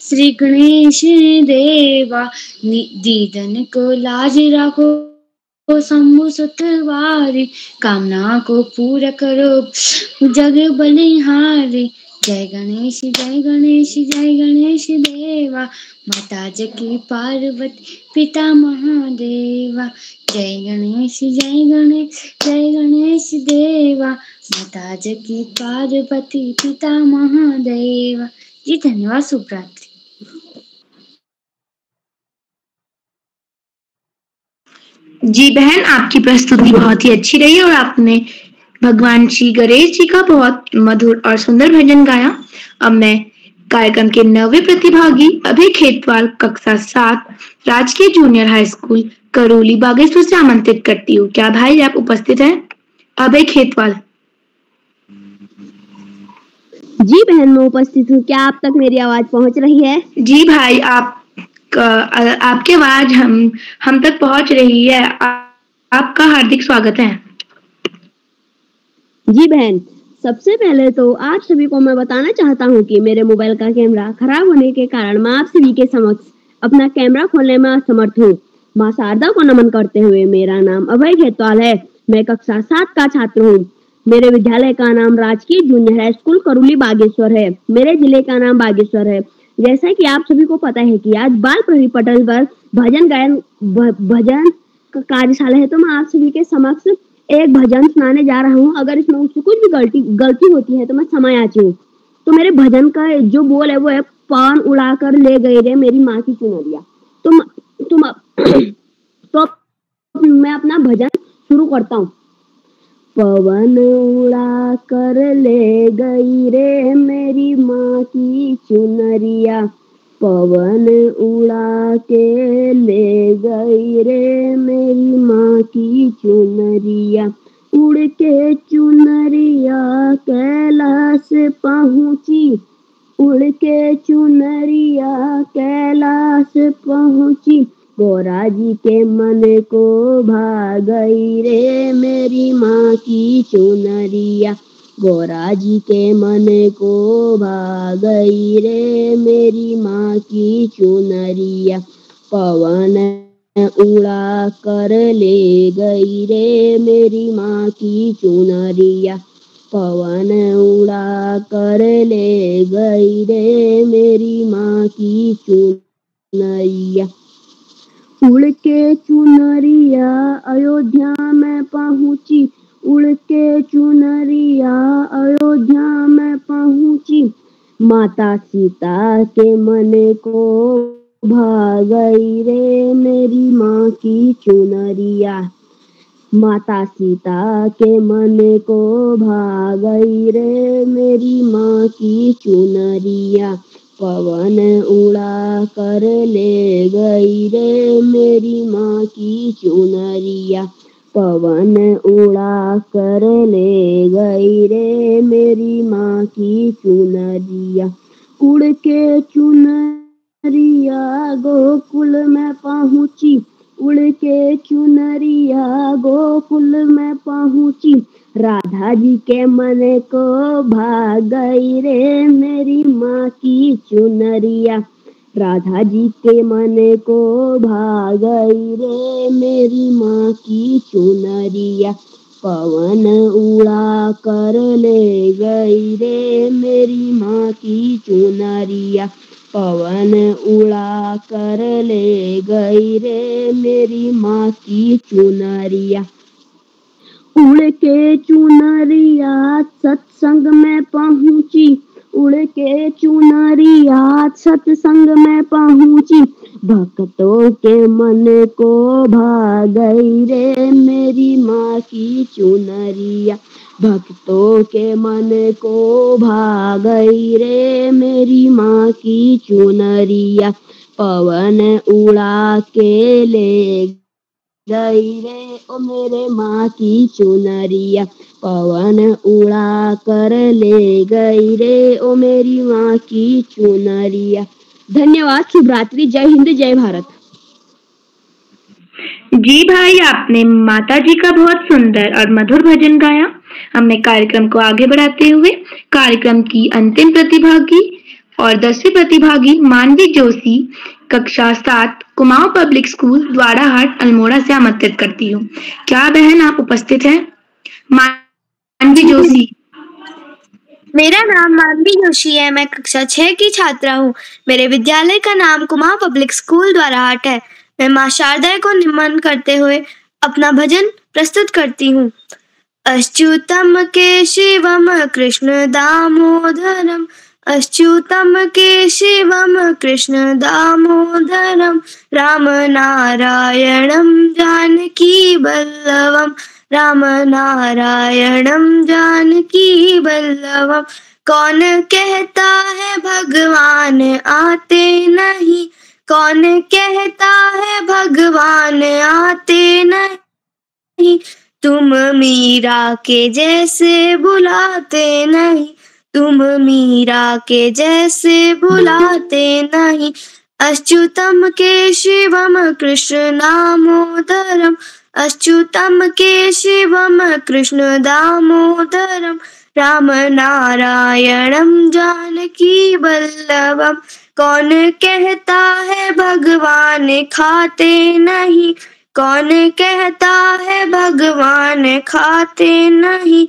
श्री गणेश देवा। दीदन को लाज रखो शंभु सतवारी, कामना को पूरा करो जग बलिहारी। जय गणेश जय गणेश देवा, माता जकी पार्वती पिता महादेवा। जय गणेश जय गणेश देवा, माता जकी पार्वती पिता महादेवा। जी धन्यवाद। शुभ रात्रि। जी बहन, आपकी प्रस्तुति बहुत ही अच्छी रही और आपने भगवान श्री गणेश जी का बहुत मधुर और सुंदर भजन गाया। अब मैं कार्यक्रम के 9वें प्रतिभागी अभय खेतवाल कक्षा 7 राजकीय junior high school Karauli Bageshwar से आमंत्रित करती हूँ। क्या भाई आप उपस्थित हैं? अभय खेतवाल। जी बहन, मैं उपस्थित हूँ। क्या आप तक मेरी आवाज पहुँच रही है? जी भाई, आपकी आवाज हम तक पहुँच रही है। आपका हार्दिक स्वागत है। जी बहन, सबसे पहले तो आप सभी को मैं बताना चाहता हूँ कि मेरे मोबाइल का कैमरा खराब होने के कारण मैं आप सभी के समक्ष अपना कैमरा खोलने में असमर्थ हूँ। माँ शारदा को नमन करते हुए मेरा नाम अभय खेतवाल है। मैं कक्षा 7 का छात्र हूँ। मेरे विद्यालय का नाम राजकीय junior high school Karauli Bageshwar है। मेरे जिले का नाम बागेश्वर है। जैसा कि आप सभी को पता है कि आज बाल प्रहरी पटल पर भजन कार्यशाला है, तो मैं आप सभी के समक्ष एक भजन सुनाने जा रहा हूँ। अगर इसमें मुझसे कुछ भी गलती होती है तो मैं क्षमा याची हूँ। तो मेरे भजन का जो बोल है वो है, पान उड़ाकर ले गई रे मेरी माँ की चुनरिया। तो मैं अपना भजन शुरू करता हूँ। पवन उड़ा कर ले गई रे मेरी माँ की चुनरिया, पवन उड़ा के ले गई रे मेरी माँ की चुनरिया। उड़ के चुनरिया कैलाश पहुँची, उड़ के चुनरिया कैलाश पहुँची। गौरा जी के मन को भा गई रे मेरी माँ की चुनरिया, गौरा जी के मन को भा गई रे मेरी माँ की चुनरिया। पवन उड़ा कर ले गई रे मेरी माँ की चुनरिया, पवन उड़ा कर ले गई रे मेरी माँ की चुनरिया। उड़ के चुनरिया अयोध्या में पहुंची, उड़ के चुनरिया अयोध्या में पहुंची, माता सीता के मन को भा गई रे मेरी माँ की चुनरिया, माता सीता के मन को भा गई रे मेरी माँ की चुनरिया, पवन उड़ा कर ले गई रे मेरी माँ की चुनरिया, पवन उड़ा कर ले गई रे मेरी माँ की चुनरिया, उड़ के चुनरिया गोकुल में पहुंची, उड़ के चुनरिया गोकुल में पहुंची, राधा जी के मन को भा गई रे मेरी माँ की चुनरिया, राधा जी के मन को भा गई रे मेरी माँ की चुनरिया, पवन उड़ा कर ले गई रे मेरी माँ की चुनरिया, पवन उड़ा कर ले गई रे मेरी माँ की चुनरिया, उड़ के चुनरिया सत्संग में पहुंची, उड़ के चुनरिया सत्संग में पहुंची, भक्तों के मन को भा गई रे मेरी माँ की चुनरिया, भक्तों के मन को भा गई रे मेरी माँ की चुनरिया, पवन उड़ा के ले गई रे ओ मेरे माँ की चुनरिया, पवन उड़ा कर ले गई रे ओ मेरी माँ की चुनरिया। धन्यवाद। शुभ रात्रि। जय हिंद, जय भारत। जी भाई, आपने माता जी का बहुत सुंदर और मधुर भजन गाया। हमने कार्यक्रम को आगे बढ़ाते हुए कार्यक्रम की अंतिम प्रतिभागी और 10वीं प्रतिभागी मानवी जोशी कक्षा 7 कुमाऊं पब्लिक स्कूल द्वाराहाट अल्मोड़ा से आमंत्रित करती हूँ। क्या बहन आप उपस्थित हैं? मानवी जोशी। मेरा नाम मानवी जोशी है। मैं कक्षा 6 की छात्रा हूँ। मेरे विद्यालय का नाम कुमाऊं पब्लिक स्कूल द्वाराहाट है। मैं माँ शारदा को नमन करते हुए अपना भजन प्रस्तुत करती हूँ। अच्युतम केशवम कृष्ण दामोदरम, अच्युतम केशवम कृष्ण दामोदरम, राम नारायणम जानकी वल्लभम, राम नारायणम जानकी वल्लभम। कौन कहता है भगवान आते नहीं, कौन कहता है भगवान आते नहीं, तुम मीरा के जैसे बुलाते नहीं, तुम मीरा के जैसे बुलाते नहीं। अच्युतम केशवम कृष्ण दामोदरम, अच्युतम केशवम कृष्ण दामोदरम, राम नारायणम जानकी वल्लभम। कौन कहता है भगवान खाते नहीं, कौन कहता है भगवान खाते नहीं,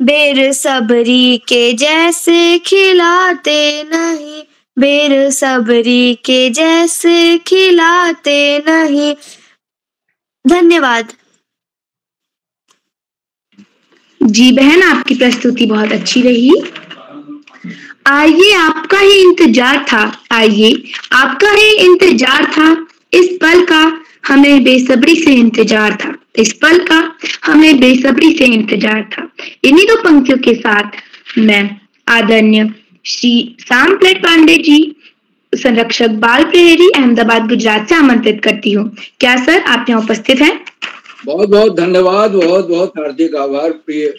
बेर सबरी के जैसे खिलाते नहीं, बेर सबरी के जैसे खिलाते नहीं। धन्यवाद। जी बहन, आपकी प्रस्तुति बहुत अच्छी रही। आइए, आपका ही इंतजार था, आइए आपका ही इंतजार था, इस पल का हमें बेसब्री से इंतजार था, इस पल का हमें बेसब्री से इंतजार था। इन्हीं दो पंक्तियों के साथ मैं आदरणीय श्री श्यामप्लेट पांडे जी, संरक्षक बाल प्रहरी, अहमदाबाद गुजरात से आमंत्रित करती हूँ। क्या सर आप यहाँ उपस्थित हैं? बहुत बहुत धन्यवाद, बहुत बहुत हार्दिक आभार प्रिय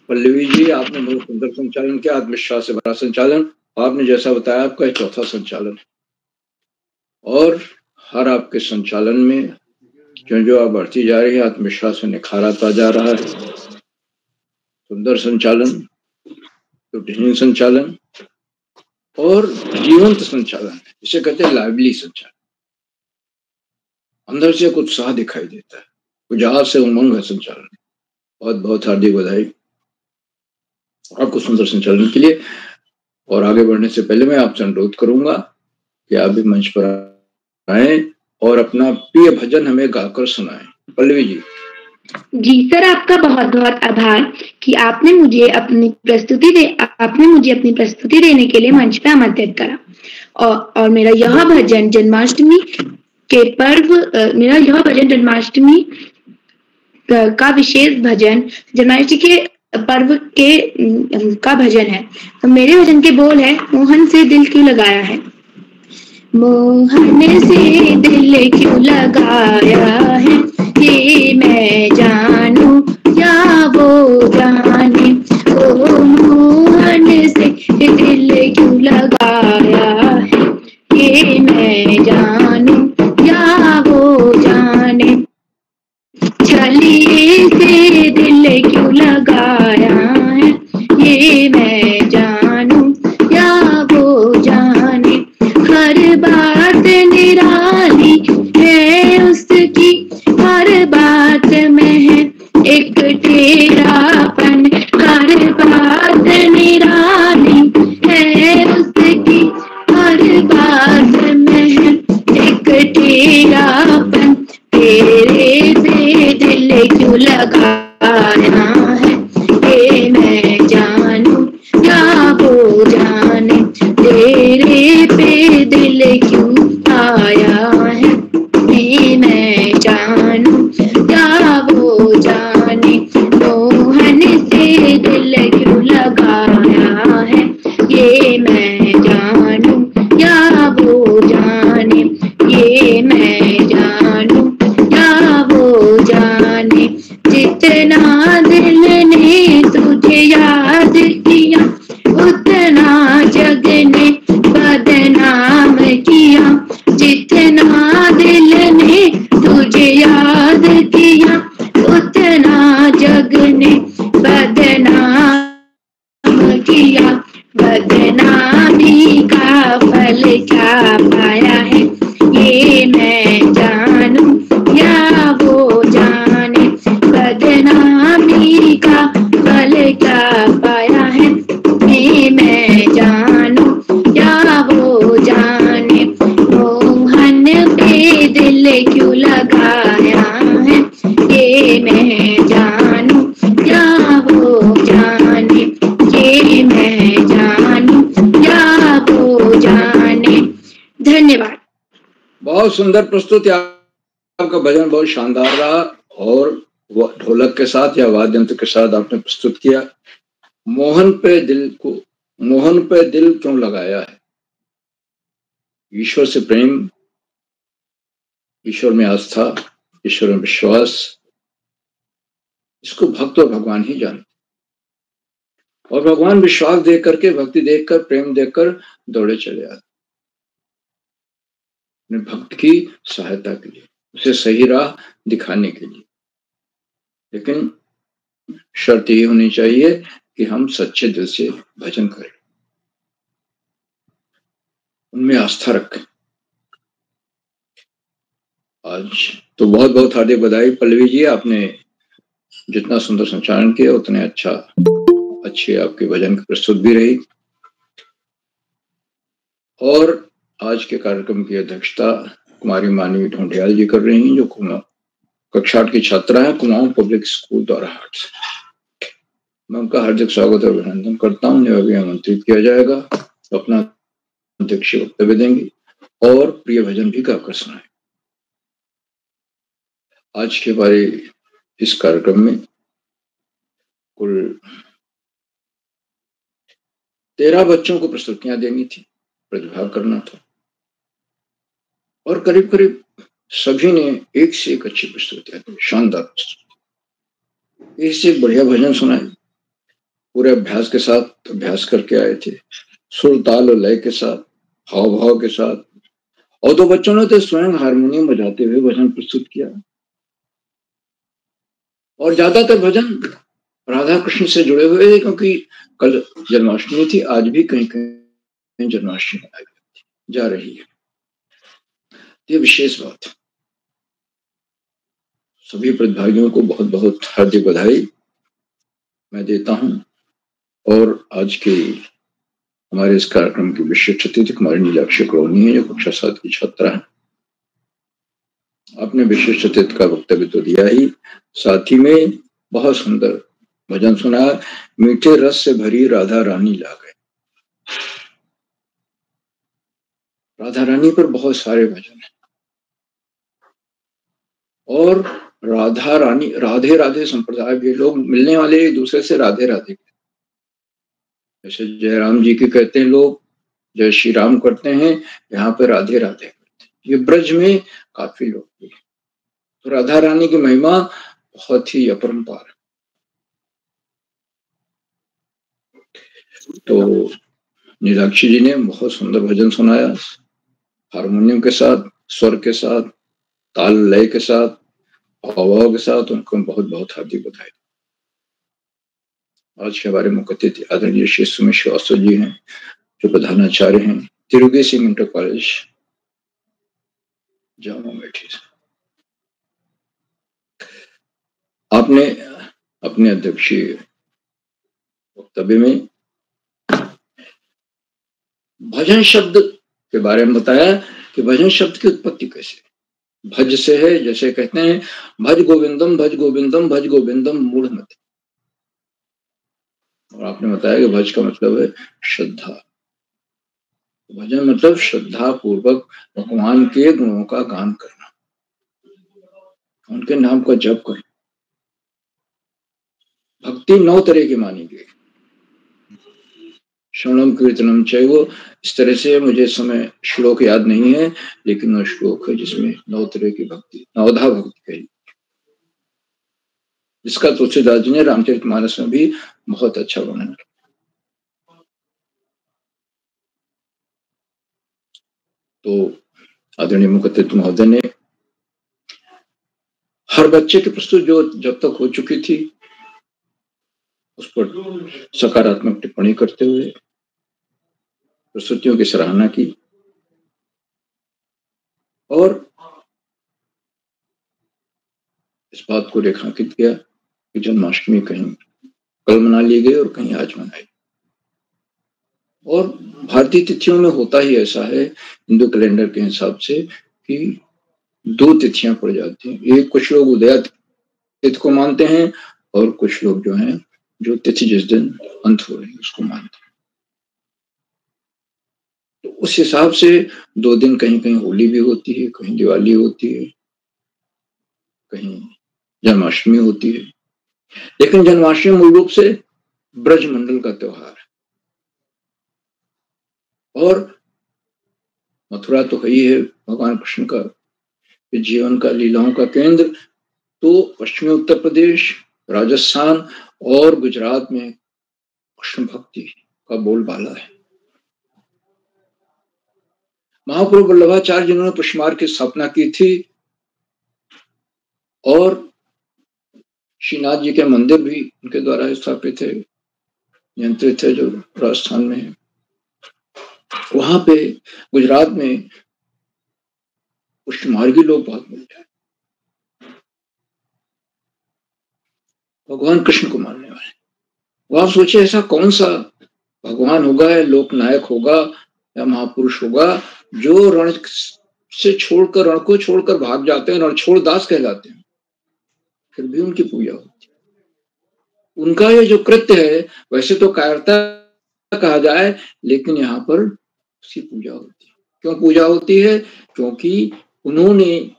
पल्लवी जी। आपने बहुत सुंदर संचालन किया, आत्मविश्वास से भरा संचालन। आपने जैसा बताया आपका चौथा संचालन, और हर आपके संचालन में जो आप बढ़ती जा रही है, आत्मविश्वास से निखार आता जा रहा है। सुंदर संचालन, रूटीन संचालन और जीवंत संचालन, इसे कहते हैं लाइवली संचालन। अंदर से कुछ उत्साह दिखाई देता है, कुछ आज से उमंग है संचालन। बहुत बहुत हार्दिक बधाई आपको सुंदर संचालन के लिए। और आगे बढ़ने से पहले मैं आपसे अनुरोध करूंगा कि आप भी मंच पर आए और अपना प्रिय भजन हमें गाकर सुनाएं। पल्लवी जी। जी सर, आपका बहुत बहुत आभार कि आपने मुझे अपनी प्रस्तुति देने के लिए मंच पे आमंत्रित करा। और मेरा यह भजन जन्माष्टमी का विशेष भजन जन्माष्टमी के पर्व का भजन है। तो मेरे भजन के बोल है, मोहन से दिल क्यों लगाया है। मोहन से दिल क्यों लगाया है, ये मैं जानूं या वो जाने। ओ मोहन से दिल क्यों लगाया है, ये मैं जानूं या वो जाने। छलिए से दिल क्यों लगाया है, ये मैं जानूं या वो जाने। हर बात निराली है उसकी, हर बात में है एक टेढ़ापन। हर बात निराली है उसकी, हर बात में है एक टेढ़ापन। तेरे से दिल क्यों लगाया है, ये मैं जानूं या वो जाने। तेरे पे दिल क्यों आया है, ये मैं जानूं या वो जाने। मोहन से दिल क्यों लगाया है, ये मैं जानूं या वो जाने। ये मैं जानूं या वो जाने। जितना दिल ने तुझे याद किया, उतना जग ने बदनाम किया। जितना दिल ने तुझे याद किया, उतना जग ने बदनाम किया। बदनामी का फल क्या पाया है, ये मैं जानूं या वो जाने। बदनामी का फल क्या पाया है, ये मैं जानूं या वो जाने। मोहन पे दिल क्यों लगाया है, ये मैं जानूं या वो जाने। ये मैं जानूं या वो जाने। धन्यवाद। बहुत सुंदर प्रस्तुति, आपका भजन बहुत शानदार रहा और ढोलक के साथ या वाद्य यंत्र के साथ आपने प्रस्तुत किया। मोहन पे दिल क्यों लगाया है। ईश्वर से प्रेम, ईश्वर में आस्था, ईश्वर में विश्वास, इसको भक्त और भगवान ही जानते। और भगवान विश्वास देख करके, भक्ति देखकर, प्रेम देखकर दौड़े चले आते अपने भक्त की सहायता के लिए, उसे सही राह दिखाने के लिए। लेकिन शर्त ये होनी चाहिए कि हम सच्चे दिल से भजन करें, उनमें आस्था रखें। आज तो बहुत बहुत हार्दिक बधाई पल्लवी जी, आपने जितना सुंदर संचालन किया उतने अच्छे आपके भजन की प्रस्तुत भी रही। और आज के कार्यक्रम की अध्यक्षता कुमारी मानवी ढोंडियाल जी कर रही हैं, जो कक्षा 8 की छात्रा है कुमाऊं पब्लिक स्कूल द्वाराहाट से। मैं उनका हार्दिक स्वागत और अभिनंदन करता हूँ। उन्हें अभी आमंत्रित किया जाएगा, अपना अध्यक्षीय वक्तव्य देंगे और प्रिय भजन भी गाकर सुनाए। आज के हमारे इस कार्यक्रम में कुल 13 बच्चों को प्रस्तुतियां देनी थी, प्रतिभाग करना था, और करीब करीब सभी ने एक से एक अच्छी प्रस्तुतियां दी, शानदार प्रस्तुति, एक से एक बढ़िया भजन सुनाए। पूरे अभ्यास के साथ अभ्यास करके आए थे, सुर ताल और लय के साथ, हाव भाव के साथ। और 2 बच्चों ने तो स्वयं हारमोनियम बजाते हुए भजन प्रस्तुत किया। और ज्यादातर भजन राधा कृष्ण से जुड़े हुए थे, क्योंकि कल जन्माष्टमी थी, आज भी कहीं कहीं जन्माष्टमी जा रही है। ये विशेष बात है। सभी प्रतिभागियों को बहुत बहुत हार्दिक बधाई मैं देता हूं। और आज के हमारे इस कार्यक्रम की विशिष्ट अतिथि कुमारी नीलाक्षी कलोनी है, जो कक्षा 7 की छात्रा है। आपने विशिष्ट अतिथि का वक्तव्य तो दिया ही, साथ ही में बहुत सुंदर भजन सुना, मीठे रस से भरी राधा रानी ला गए। राधा रानी पर बहुत सारे भजन हैं और राधा रानी, राधे राधे संप्रदाय भी, लोग मिलने वाले एक दूसरे से राधे राधे, जैसे जयराम जी की कहते हैं लोग, जय श्री राम करते हैं, यहाँ पे राधे राधे करते हैं। ये ब्रज में काफी लोग भी, तो राधा रानी की महिमा बहुत ही अपरंपार है। तो नीलाक्षी जी ने बहुत सुंदर भजन सुनाया, हारमोनियम के साथ, स्वर के साथ, ताल लय के साथ, भाव के साथ। उनको बहुत बहुत हार्दिक बधाई। आज के हमारे मुख्य अतिथि आदरणीय श्री सुमेश श्रीवास्तव जी हैं, जो प्रधानाचार्य हैं तिरुगे सिंह इंटर कॉलेज जामा मेठी से। आपने अपने अध्यक्षीय वक्तव्य में भजन शब्द के बारे में बताया कि भजन शब्द की उत्पत्ति कैसे, भज से है, जैसे कहते हैं भज गोविंदम भज गोविंदम भज गोविंदम मूढ़मते। और आपने बताया कि भज का मतलब है श्रद्धा। भजन मतलब श्रद्धा पूर्वक भगवान के गुणों का गान करना, उनके नाम का जप करना। भक्ति 9 तरह की मानी गई, श्रवणम कीर्तनम चैव, इस तरह से मुझे इस समय श्लोक याद नहीं है, लेकिन वह श्लोक है जिसमें 9 तरह की भक्ति, नवधा भक्ति कही, जिसका तुलसीदास जी ने रामचरितमानस में भी बहुत अच्छा वर्णन किया। तो आदरणीय मुख्य अतिथि महोदय ने हर बच्चे की प्रस्तुति जो जब तक हो चुकी थी उस पर सकारात्मक टिप्पणी करते हुए प्रस्तुतियों की सराहना की और इस बात को रेखांकित किया कि जन्माष्टमी कहीं कल मना ली गई और कहीं आज मनाई। और भारतीय तिथियों में होता ही ऐसा है, हिंदू कैलेंडर के हिसाब से, कि 2 तिथियां पड़ जाती हैं। एक कुछ लोग उदया तिथि को मानते हैं और कुछ लोग जो हैं जो तिथि जिस दिन अंत हो रही है उसको मानते हैं। तो उस हिसाब से 2 दिन कहीं कहीं होली भी होती है, कहीं दिवाली होती है, कहीं जन्माष्टमी होती है। लेकिन जन्माष्टमी मूल रूप से ब्रजमंडल का त्योहार है और मथुरा तो ही है भगवान कृष्ण का जीवन का, लीलाओं का केंद्र। तो पश्चिमी उत्तर प्रदेश, राजस्थान और गुजरात में कृष्ण भक्ति का बोलबाला है। महाप्रभु वल्लभाचार्य जिन्होंने पुष्पमार्ग की स्थापना की थी और श्रीनाथ जी के मंदिर भी उनके द्वारा स्थापित है, नियंत्रित है, जो राजस्थान में है। वहां पे गुजरात में पुष्पमार्गी लोग बहुत मिलते हैं, भगवान कृष्ण को मानने वाले। वो आप सोचे ऐसा कौन सा भगवान होगा या लोकनायक होगा या महापुरुष होगा जो रण से छोड़कर, रण को छोड़कर भाग जाते हैं, रणछोड़ दास कहलाते हैं, फिर भी उनकी पूजा होती है। उनका ये जो कृत्य है वैसे तो कायरता कहा जाए, लेकिन यहाँ पर उसकी पूजा होती है। क्यों पूजा होती है? क्योंकि उन्होंने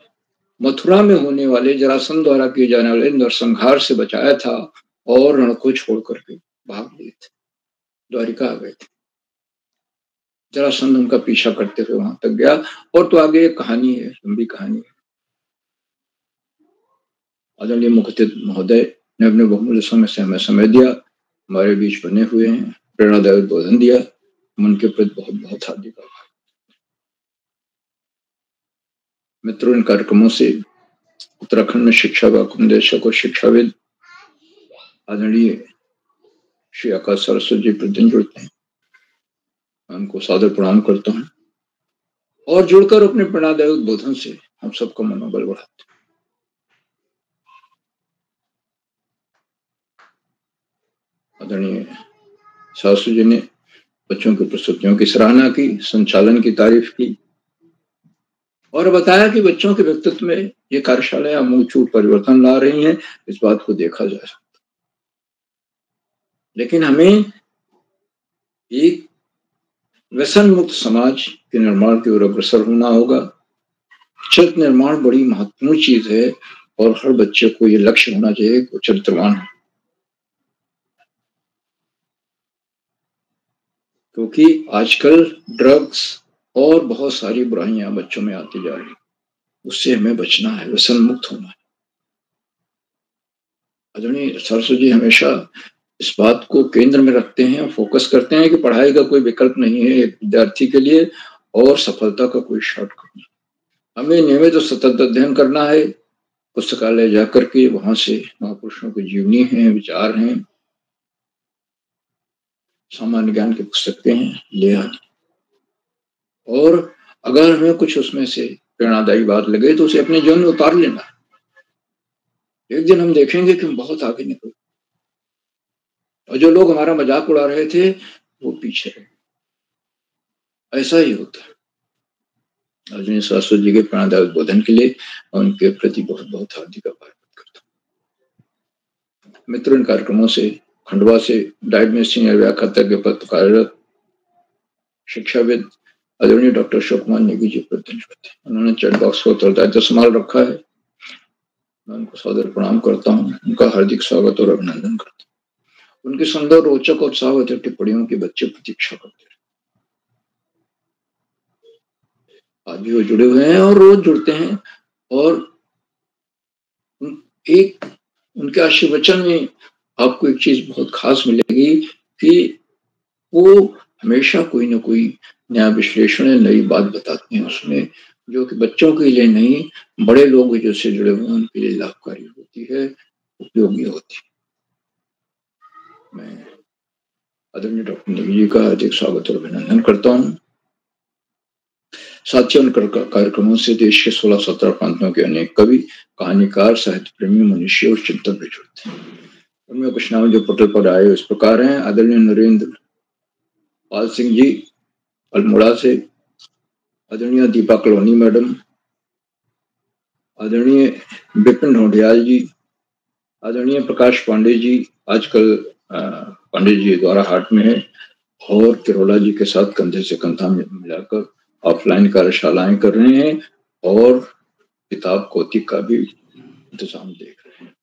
मथुरा में होने वाले जरासंध द्वारा किए जाने वाले नरसंहार से बचाया था और रण को छोड़ करके भाग लिए थे, द्वारिका आ गए थे। जरासंध उनका पीछा करते हुए वहां तक गया और तो आगे एक कहानी है, लंबी कहानी है। आदरणीय मुख्य अतिथि महोदय ने अपने बहुमूल्य समय से हमें समय दिया, हमारे बीच बने हुए हैं, प्रेरणादायक बोधन दिया। हम उनके प्रति बहुत बहुत हार्दिक आभार। मित्रों, इन कार्यक्रमों से उत्तराखंड में शिक्षा का निदेशक और शिक्षाविद आदरणीय श्री आकाश सरस्वती जी प्रतिदिन जुड़ते हैं। मैं उनको सादर प्रणाम करता हूँ और जुड़कर अपने प्रेरणादायक बोधन से हम सबका मनोबल बढ़ाते हैं। आदरणीय शास्त्री जी ने बच्चों की प्रस्तुतियों की सराहना की, संचालन की तारीफ की और बताया कि बच्चों के व्यक्तित्व में ये कार्यशालाएं आमूल परिवर्तन ला रही हैं, इस बात को देखा जा सकता। लेकिन हमें एक व्यसन मुक्त समाज के निर्माण की ओर अग्रसर होना होगा। चरित्र निर्माण बड़ी महत्वपूर्ण चीज है और हर बच्चे को ये लक्ष्य होना चाहिए कि चरित्रवान हो, क्योंकि आजकल ड्रग्स और बहुत सारी बुराइयां बच्चों में आती जा रही, उससे हमें बचना है, व्यसन मुक्त होना है। आदरणीय सरस्वती जी हमेशा इस बात को केंद्र में रखते हैं, फोकस करते हैं कि पढ़ाई का कोई विकल्प नहीं है एक विद्यार्थी के लिए और सफलता का कोई शॉर्टकट नहीं। हमें नियमित और सतत अध्ययन करना है, पुस्तकालय जाकर के वहां से महापुरुषों की जीवनी है, विचार हैं, सामान्य ज्ञान की पुस्तकें हैं, ले आनी। और अगर हमें कुछ उसमें से प्रेरणादायी बात लगे तो उसे अपने जीवन में उतार लेना। एक दिन हम देखेंगे कि हम बहुत आगे निकल और जो लोग हमारा मजाक उड़ा रहे थे वो पीछे रहे। ऐसा ही होता है। आदरणीय सरस्वती जी के प्रेरणादायक बोधन के लिए उनके प्रति बहुत बहुत हार्दिक आभार व्यक्त करता हूँ। मित्रों, इन कार्यक्रमों से खंडवा से डाइट सीनियर व्याख्याता पद कार्यरत शिक्षाविद आदरणीय डॉक्टर अशोक कुमार नेगी जी प्रत्यक्ष करते हैं। उन्होंने चैट बॉक्स को उत्तरदायित्व संभाल रखा है। मैं उनको सादर प्रणाम करता हूँ, उनका हार्दिक स्वागत और अभिनंदन करता हूँ। उनकी सुंदर, रोचक और उत्साहवर्धक टिप्पणियों की बच्चे प्रतीक्षा करते हैं। आज भी वो जुड़े हुए हैं और रोज जुड़ते हैं और एक उनके आशीर्वचन में आपको एक चीज बहुत खास मिलेगी कि वो हमेशा कोई ना कोई नया विश्लेषण, नई बात बताते हैं उसमें, जो कि बच्चों के लिए नहीं, बड़े लोग जो से जुड़े हुए हैं उनके लिए लाभकारी होती है, उपयोगी होती है। मैं आदरणीय डॉक्टर नेगी जी का हार्दिक स्वागत और अभिनंदन करता हूँ। साथियों, उनके कार्यक्रमों से देश के 16-17 प्रांतों के अनेक कवि, कहानीकार, साहित्य प्रेमी, मनुष्य और चिंतक भी जुड़ते हैं। उनमें कुछ नाम जो पोर्टल पर आए इस प्रकार हैं। आदरणीय नरेंद्र पाल सिंह जी अल्मोड़ा से, आदरणीय दीपा कलोनी मैडम, आदरणीय विपिन ढोंडियाल जी, आदरणीय प्रकाश पांडे जी, आजकल पांडे जी द्वारा हाट में है और किरोला जी के साथ कंधे से कंधा मिलाकर ऑफलाइन कार्यशालाएं कर रहे हैं और किताब कौतिक का भी इंतजाम देख रहे हैं।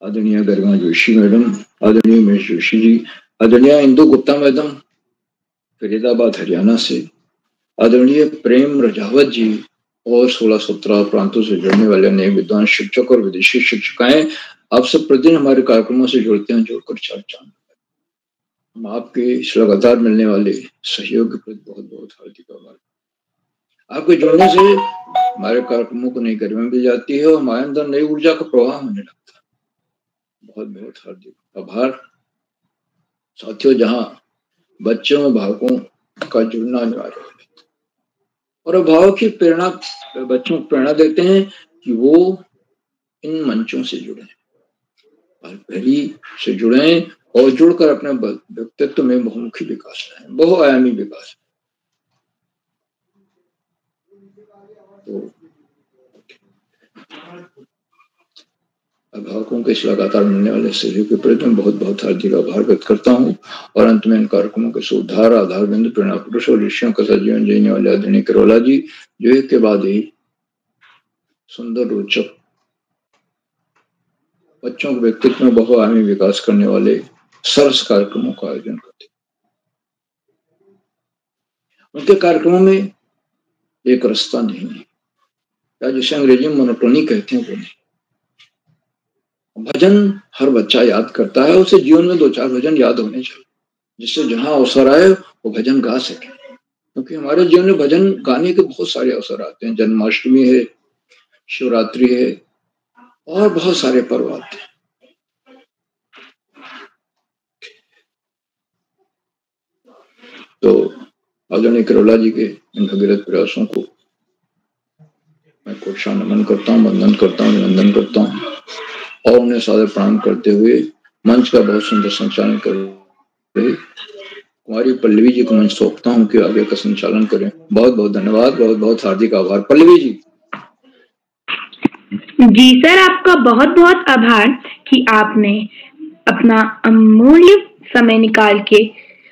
आदरणीय गरिमा जोशी मैडम, आदरणीय उमेश जोशी जी, आदरणीय इंदु गुप्ता मैडम फरीदाबाद हरियाणा से, आदरणीय प्रेम रजावत जी और 16-17 प्रांतों से जुड़ने वाले अनेक विद्वान शिक्षक और विदेशी शिक्षिकाएं, आप सब प्रतिदिन हमारे कार्यक्रमों से जुड़ते हैं, जोड़कर चार चांद। हम आपके इस लगातार मिलने वाले सहयोग के प्रति बहुत बहुत हार्दिक आभार। आपके जुड़ने से हमारे कार्यक्रमों को नई गरिमा मिल जाती है और हमारे अंदर नई ऊर्जा का प्रवाह होने लगता है। बहुत बहुत हार्दिक आभार। साथियों, जहां बच्चों और अभिभावकों का जुड़ना अनिवार्य है और अभिभावक की प्रेरणा, बच्चों को प्रेरणा देते हैं कि वो इन मंचों से जुड़े, पहली से जुड़े और जुड़कर अपने व्यक्तित्व में बहुमुखी विकास है, बहुआयामी विकास है। तो अभिभावकों के इस लगातार मिलने वाले सहयोग के प्रति मैं बहुत बहुत हार्दिक आभार व्यक्त करता हूँ और अंत में इन कार्यक्रमों के सुधार, आधार बिंदु, प्रेरणा पुरुष और ऋषियों का सजीवन जीने वाले आदरणीय किरोला जी, जो एक के बाद एक सुंदर, रोचक, बच्चों के व्यक्तित्व में बहुआयामी विकास करने वाले सरस कार्यक्रमों का आयोजन करते। उनके कार्यक्रमों में एक रास्ता नहीं है, या जिसे अंग्रेजी में मोनोटोनी कहते हैं, वो नहीं। भजन हर बच्चा याद करता है, उसे जीवन में 2-4 भजन याद होने चाहिए, जिससे जहां अवसर आए वो भजन गा सके, क्योंकि हमारे जीवन में भजन गाने के बहुत सारे अवसर आते हैं। जन्माष्टमी है, शिवरात्रि है और बहुत सारे पर्व आते हैं। तो आदरणीय किरोला जी के इन भगीरथ प्रयासों को मैं कोटशा नमन करता हूँ, वंदन करता हूँ, अभिनंदन करता हूँ और उन्हें सादर प्रणाम करते हुए मंच का बहुत सुंदर संचालन कर रहे कुमारी पल्लवी जी को मंच सौंपता हूँ कि आगे का संचालन करें। बहुत बहुत धन्यवाद, बहुत बहुत हार्दिक आभार। पल्लवी जी। जी सर, आपका बहुत बहुत आभार कि आपने अपना अमूल्य समय निकाल के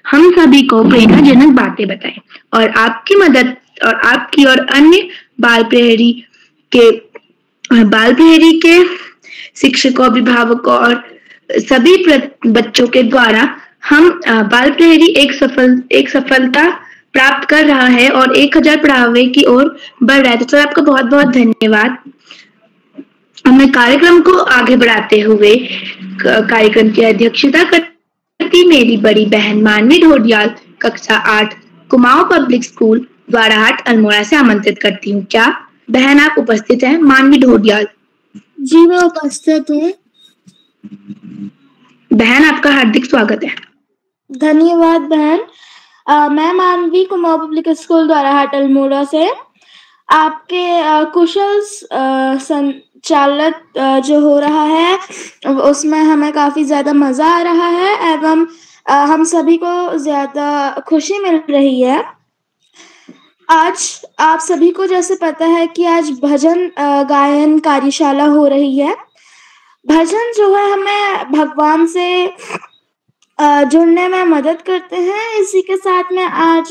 हम सभी को प्रेरणाजनक बातें बताई और आपकी मदद और आपकी और अन्य बाल प्रहरी के शिक्षकों, अभिभावकों और सभी बच्चों के द्वारा हम बाल प्रहरी एक सफलता प्राप्त कर रहा है और 1000 पढ़ावे की ओर बढ़ रहा है। तो सर आपका बहुत बहुत धन्यवाद। हमें कार्यक्रम को आगे बढ़ाते हुए कार्यक्रम की अध्यक्षता करती मेरी बड़ी बहन मानवी ढोडियाल कक्षा 8 कुमाऊं पब्लिक स्कूल द्वाराहाट अल्मोड़ा से आमंत्रित करती हूँ। क्या बहन आप उपस्थित हैं? मानवी ढोडियाल। जी मैं उपस्थित हूँ। बहन आपका हार्दिक स्वागत है। धन्यवाद बहन। मैं मानवी कुमाऊं पब्लिक स्कूल द्वाराहाट अल्मोड़ा से आपके कुशल संचालक जो हो रहा है उसमें हमें काफी ज्यादा मजा आ रहा है एवं हम सभी को ज्यादा खुशी मिल रही है। आज आप सभी को जैसे पता है कि आज भजन गायन कार्यशाला हो रही है। भजन जो है हमें भगवान से जुड़ने में मदद करते हैं। इसी के साथ में आज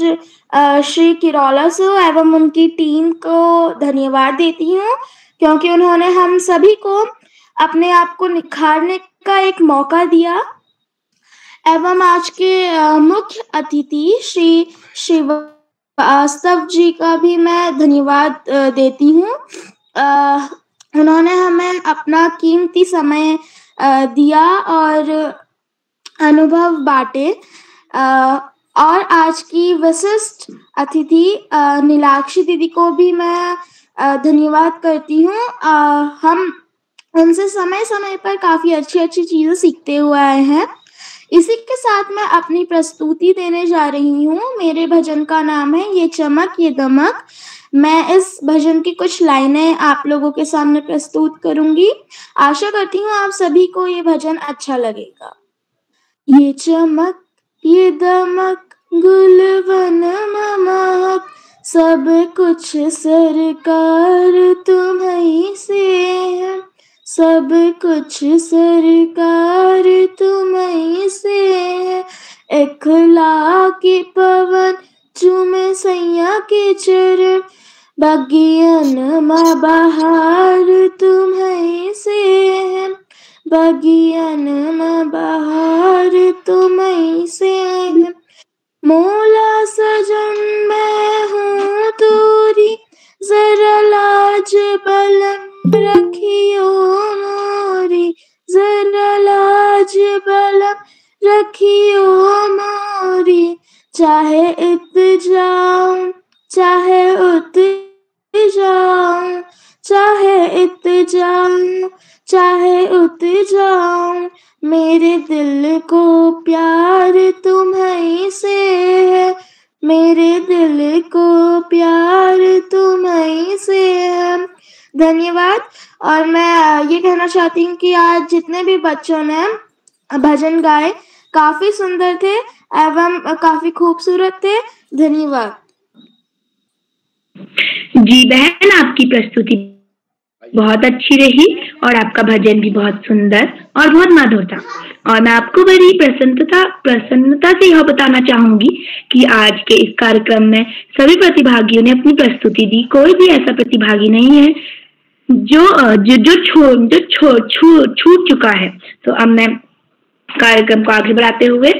श्री किरौला सो एवं उनकी टीम को धन्यवाद देती हूँ क्योंकि उन्होंने हम सभी को अपने आप को निखारने का एक मौका दिया। एवं आज के मुख्य अतिथि श्री श्रीवास्तव जी का भी मैं धन्यवाद देती हूँ। उन्होंने हमें अपना कीमती समय दिया और अनुभव बांटे। और आज की विशिष्ट अतिथि नीलाक्षी दीदी को भी मैं धन्यवाद करती हूँ। हम उनसे समय समय पर काफी अच्छी चीजें सीखते हुए आए हैं। इसी के साथ मैं अपनी प्रस्तुति देने जा रही हूँ। मेरे भजन का नाम है ये चमक ये दमक। मैं इस भजन की कुछ लाइनें आप लोगों के सामने प्रस्तुत करूंगी। आशा करती हूँ आप सभी को ये भजन अच्छा लगेगा। ये चमक ये दमक गुलवन महक सब कुछ सरकार तुम्हीं से है। सब कुछ सरकार तुम्हीं से है। इखला के पवन चूमे सैया के चरण बगियन में बहार तुम्हीं से है। बगियन में बहार तुम्हीं से है। मोला सजन मैं हूँ तोरी जरा लाज बलम रखियो मोरी। जरा लाज बलम रखियो मोरी। चाहे इत जाऊं चाहे उत जाऊं चाहे इत जाऊं चाहे उत जाऊं मेरे दिल को प्यार तुम्हीं से है। मेरे दिल को प्यार तुम्हीं से है। धन्यवाद। और मैं ये कहना चाहती हूँ कि आज जितने भी बच्चों ने भजन गाए काफी सुंदर थे एवं काफी खूबसूरत थे। धन्यवाद। जी बहन, आपकी प्रस्तुति बहुत अच्छी रही और आपका भजन भी बहुत सुंदर और बहुत मधुर था। और मैं आपको बड़ी प्रसन्नता से यह बताना चाहूंगी कि आज के इस कार्यक्रम में सभी प्रतिभागियों ने अपनी प्रस्तुति दी। कोई भी ऐसा प्रतिभागी नहीं है जो छूट चुका है। तो अब मैं कार्यक्रम को आगे बढ़ाते हुए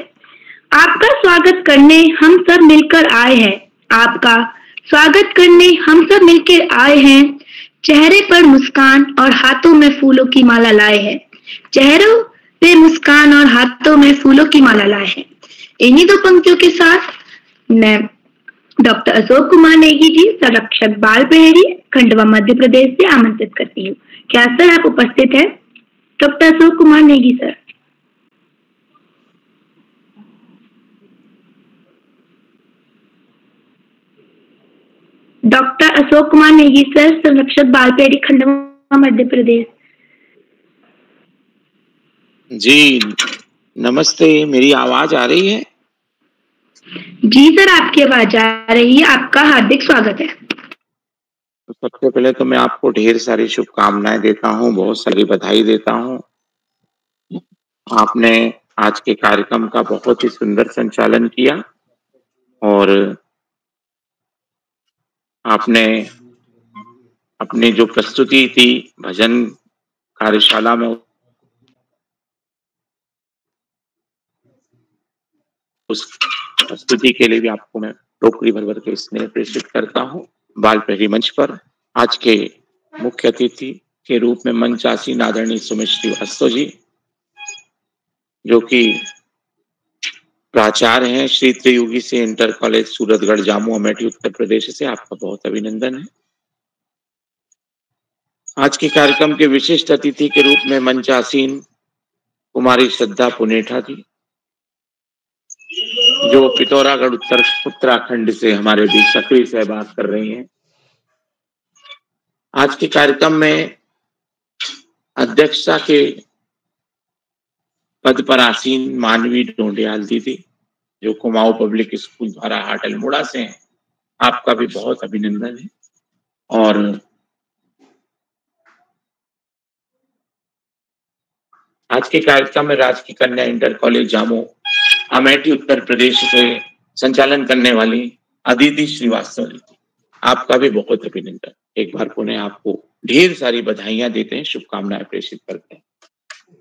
आपका स्वागत करने हम सब मिलकर आए हैं। आपका स्वागत करने हम सब मिलकर आए हैं। चेहरे पर मुस्कान और हाथों में फूलों की माला लाए हैं। चेहरों पे मुस्कान और हाथों में फूलों की माला लाए हैं। इन्हीं दो पंक्तियों के साथ मैं डॉक्टर अशोक कुमार नेगी जी, संरक्षक बाल प्रहरी, खंडवा मध्य प्रदेश से आमंत्रित करती हूँ। क्या सर आप उपस्थित हैं? Doctor Ashok Kumar Negi sir. Doctor Ashok Kumar Negi sir, संरक्षक बाल प्रहरी, खंडवा मध्य प्रदेश। जी नमस्ते, मेरी आवाज आ रही है? जी सर, आपकी आवाज आ रही है। आपका हार्दिक स्वागत है। तो सबसे पहले तो मैं आपको ढेर सारी शुभकामनाएं देता हूँ, बहुत सारी बधाई देता हूँ। आपने आज के कार्यक्रम का बहुत ही सुंदर संचालन किया और आपने अपनी जो प्रस्तुति थी भजन कार्यशाला में, उस प्रस्तुति के लिए भी आपको मैं टोकरी भर भर के स्नेह प्रेषित करता हूँ। बाल प्रहरी मंच पर आज के मुख्य अतिथि के रूप में मंचासीन आदरणीय सुमित श्रीवास्तव जी, जो कि प्राचार्य हैं श्री त्रियुगी से इंटर कॉलेज सूरतगढ़ जामू अमेठी उत्तर प्रदेश से। आपका बहुत अभिनंदन है। आज के कार्यक्रम के विशिष्ट अतिथि के रूप में मंचासीन कुमारी श्रद्धा पुनेठा जी, जो पिथौरागढ़ उत्तराखंड से हमारे बीच सक्रिय सहभाग कर रही हैं। आज के कार्यक्रम में अध्यक्षता के पद पर आसीन मानवी ढोंडियाल दीदी, जो कुमाऊं पब्लिक स्कूल द्वारा हाट अल्मोड़ा से हैं। आपका भी बहुत अभिनंदन है। और आज के कार्यक्रम में राजकीय कन्या इंटर कॉलेज जामू अमेठी उत्तर प्रदेश से संचालन करने वाली अदिति श्रीवास्तव जी, आपका भी बहुत अभिनंदन। एक बार पुनः आपको ढेर सारी बधाइयां देते हैं, शुभकामनाएं प्रेषित करते हैं।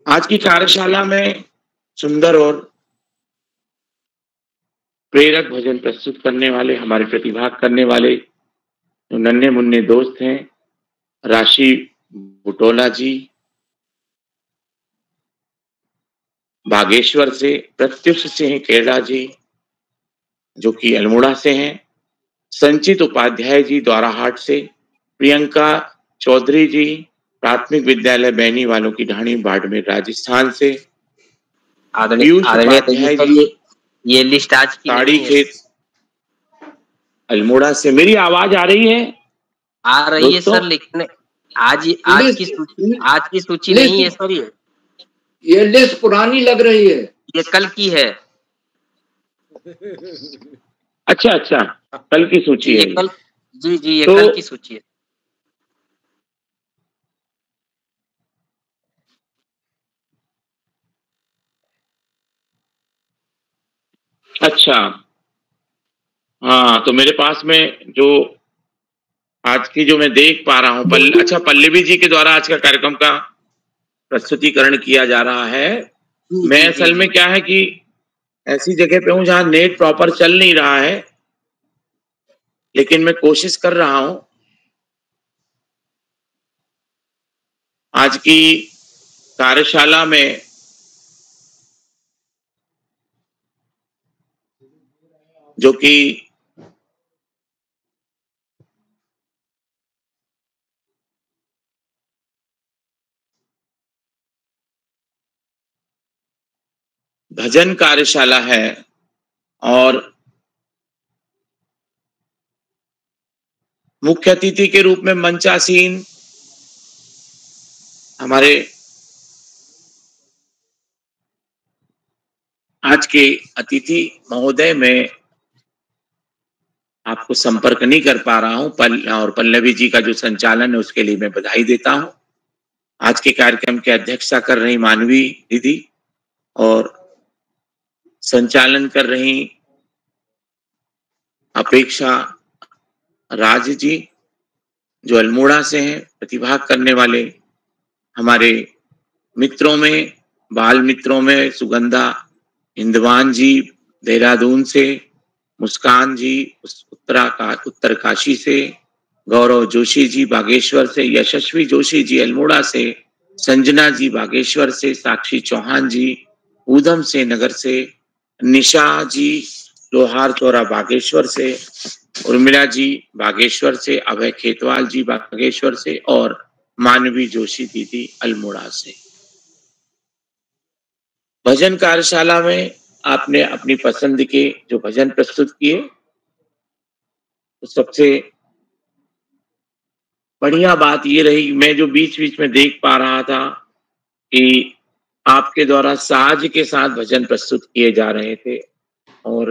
आज की कार्यशाला में सुंदर और प्रेरक भजन प्रस्तुत करने वाले, हमारे प्रतिभाग करने वाले जो नन्हे मुन्ने दोस्त हैं, राशि बुटोला जी बागेश्वर से, प्रत्युष सिंह केड़ा जी जो कि अल्मोड़ा से हैं, संचित उपाध्याय जी द्वाराहाट से, प्रियंका चौधरी जी प्राथमिक विद्यालय बैनी वालों की ढाणी बाड़मेर राजस्थान से, ये लिस्ट आज की ताड़ी खेत अल्मोड़ा से। मेरी आवाज आ रही है? आ रही है सर, लेकिन आज की सूची नहीं है सर। ये लिस्ट पुरानी लग रही है, ये कल की है। अच्छा, कल की सूची है। कल जी ये कल की सूची है। अच्छा, हाँ, तो मेरे पास में जो आज की जो मैं देख पा रहा हूँ पल्लवी जी के द्वारा आज का कार्यक्रम का प्रस्तुतिकरण किया जा रहा है। मैं असल में क्या है कि ऐसी जगह पे हूँ जहाँ नेट प्रॉपर चल नहीं रहा है, लेकिन मैं कोशिश कर रहा हूँ आज की कार्यशाला में जो कि भजन कार्यशाला है और मुख्य अतिथि के रूप में मंचासीन हमारे आज के अतिथि महोदय में आपको संपर्क नहीं कर पा रहा हूं, और पल्लवी जी का जो संचालन है उसके लिए मैं बधाई देता हूं। आज के कार्यक्रम की अध्यक्षता कर रही मानवी दीदी और संचालन कर रही अपेक्षा राज जी जो अल्मोड़ा से हैं। प्रतिभाग करने वाले हमारे मित्रों में, बाल मित्रों में सुगंधा हिंदवान जी देहरादून से, मुस्कान जी उत्तरकाशी से, गौरव जोशी जी बागेश्वर से, यशस्वी जोशी जी अल्मोड़ा से, संजना जी बागेश्वर से, साक्षी चौहान जी ऊधम से नगर से, निशा जी लोहार चौरा बागेश्वर से, उर्मिला जी बागेश्वर से, अभय खेतवाल जी बागेश्वर से और मानवी जोशी दीदी अल्मोड़ा से। भजन कार्यशाला में आपने अपनी पसंद के जो भजन प्रस्तुत किए, तो सबसे बढ़िया बात ये रही, मैं जो बीच बीच में देख पा रहा था कि आपके द्वारा साज के साथ भजन प्रस्तुत किए जा रहे थे और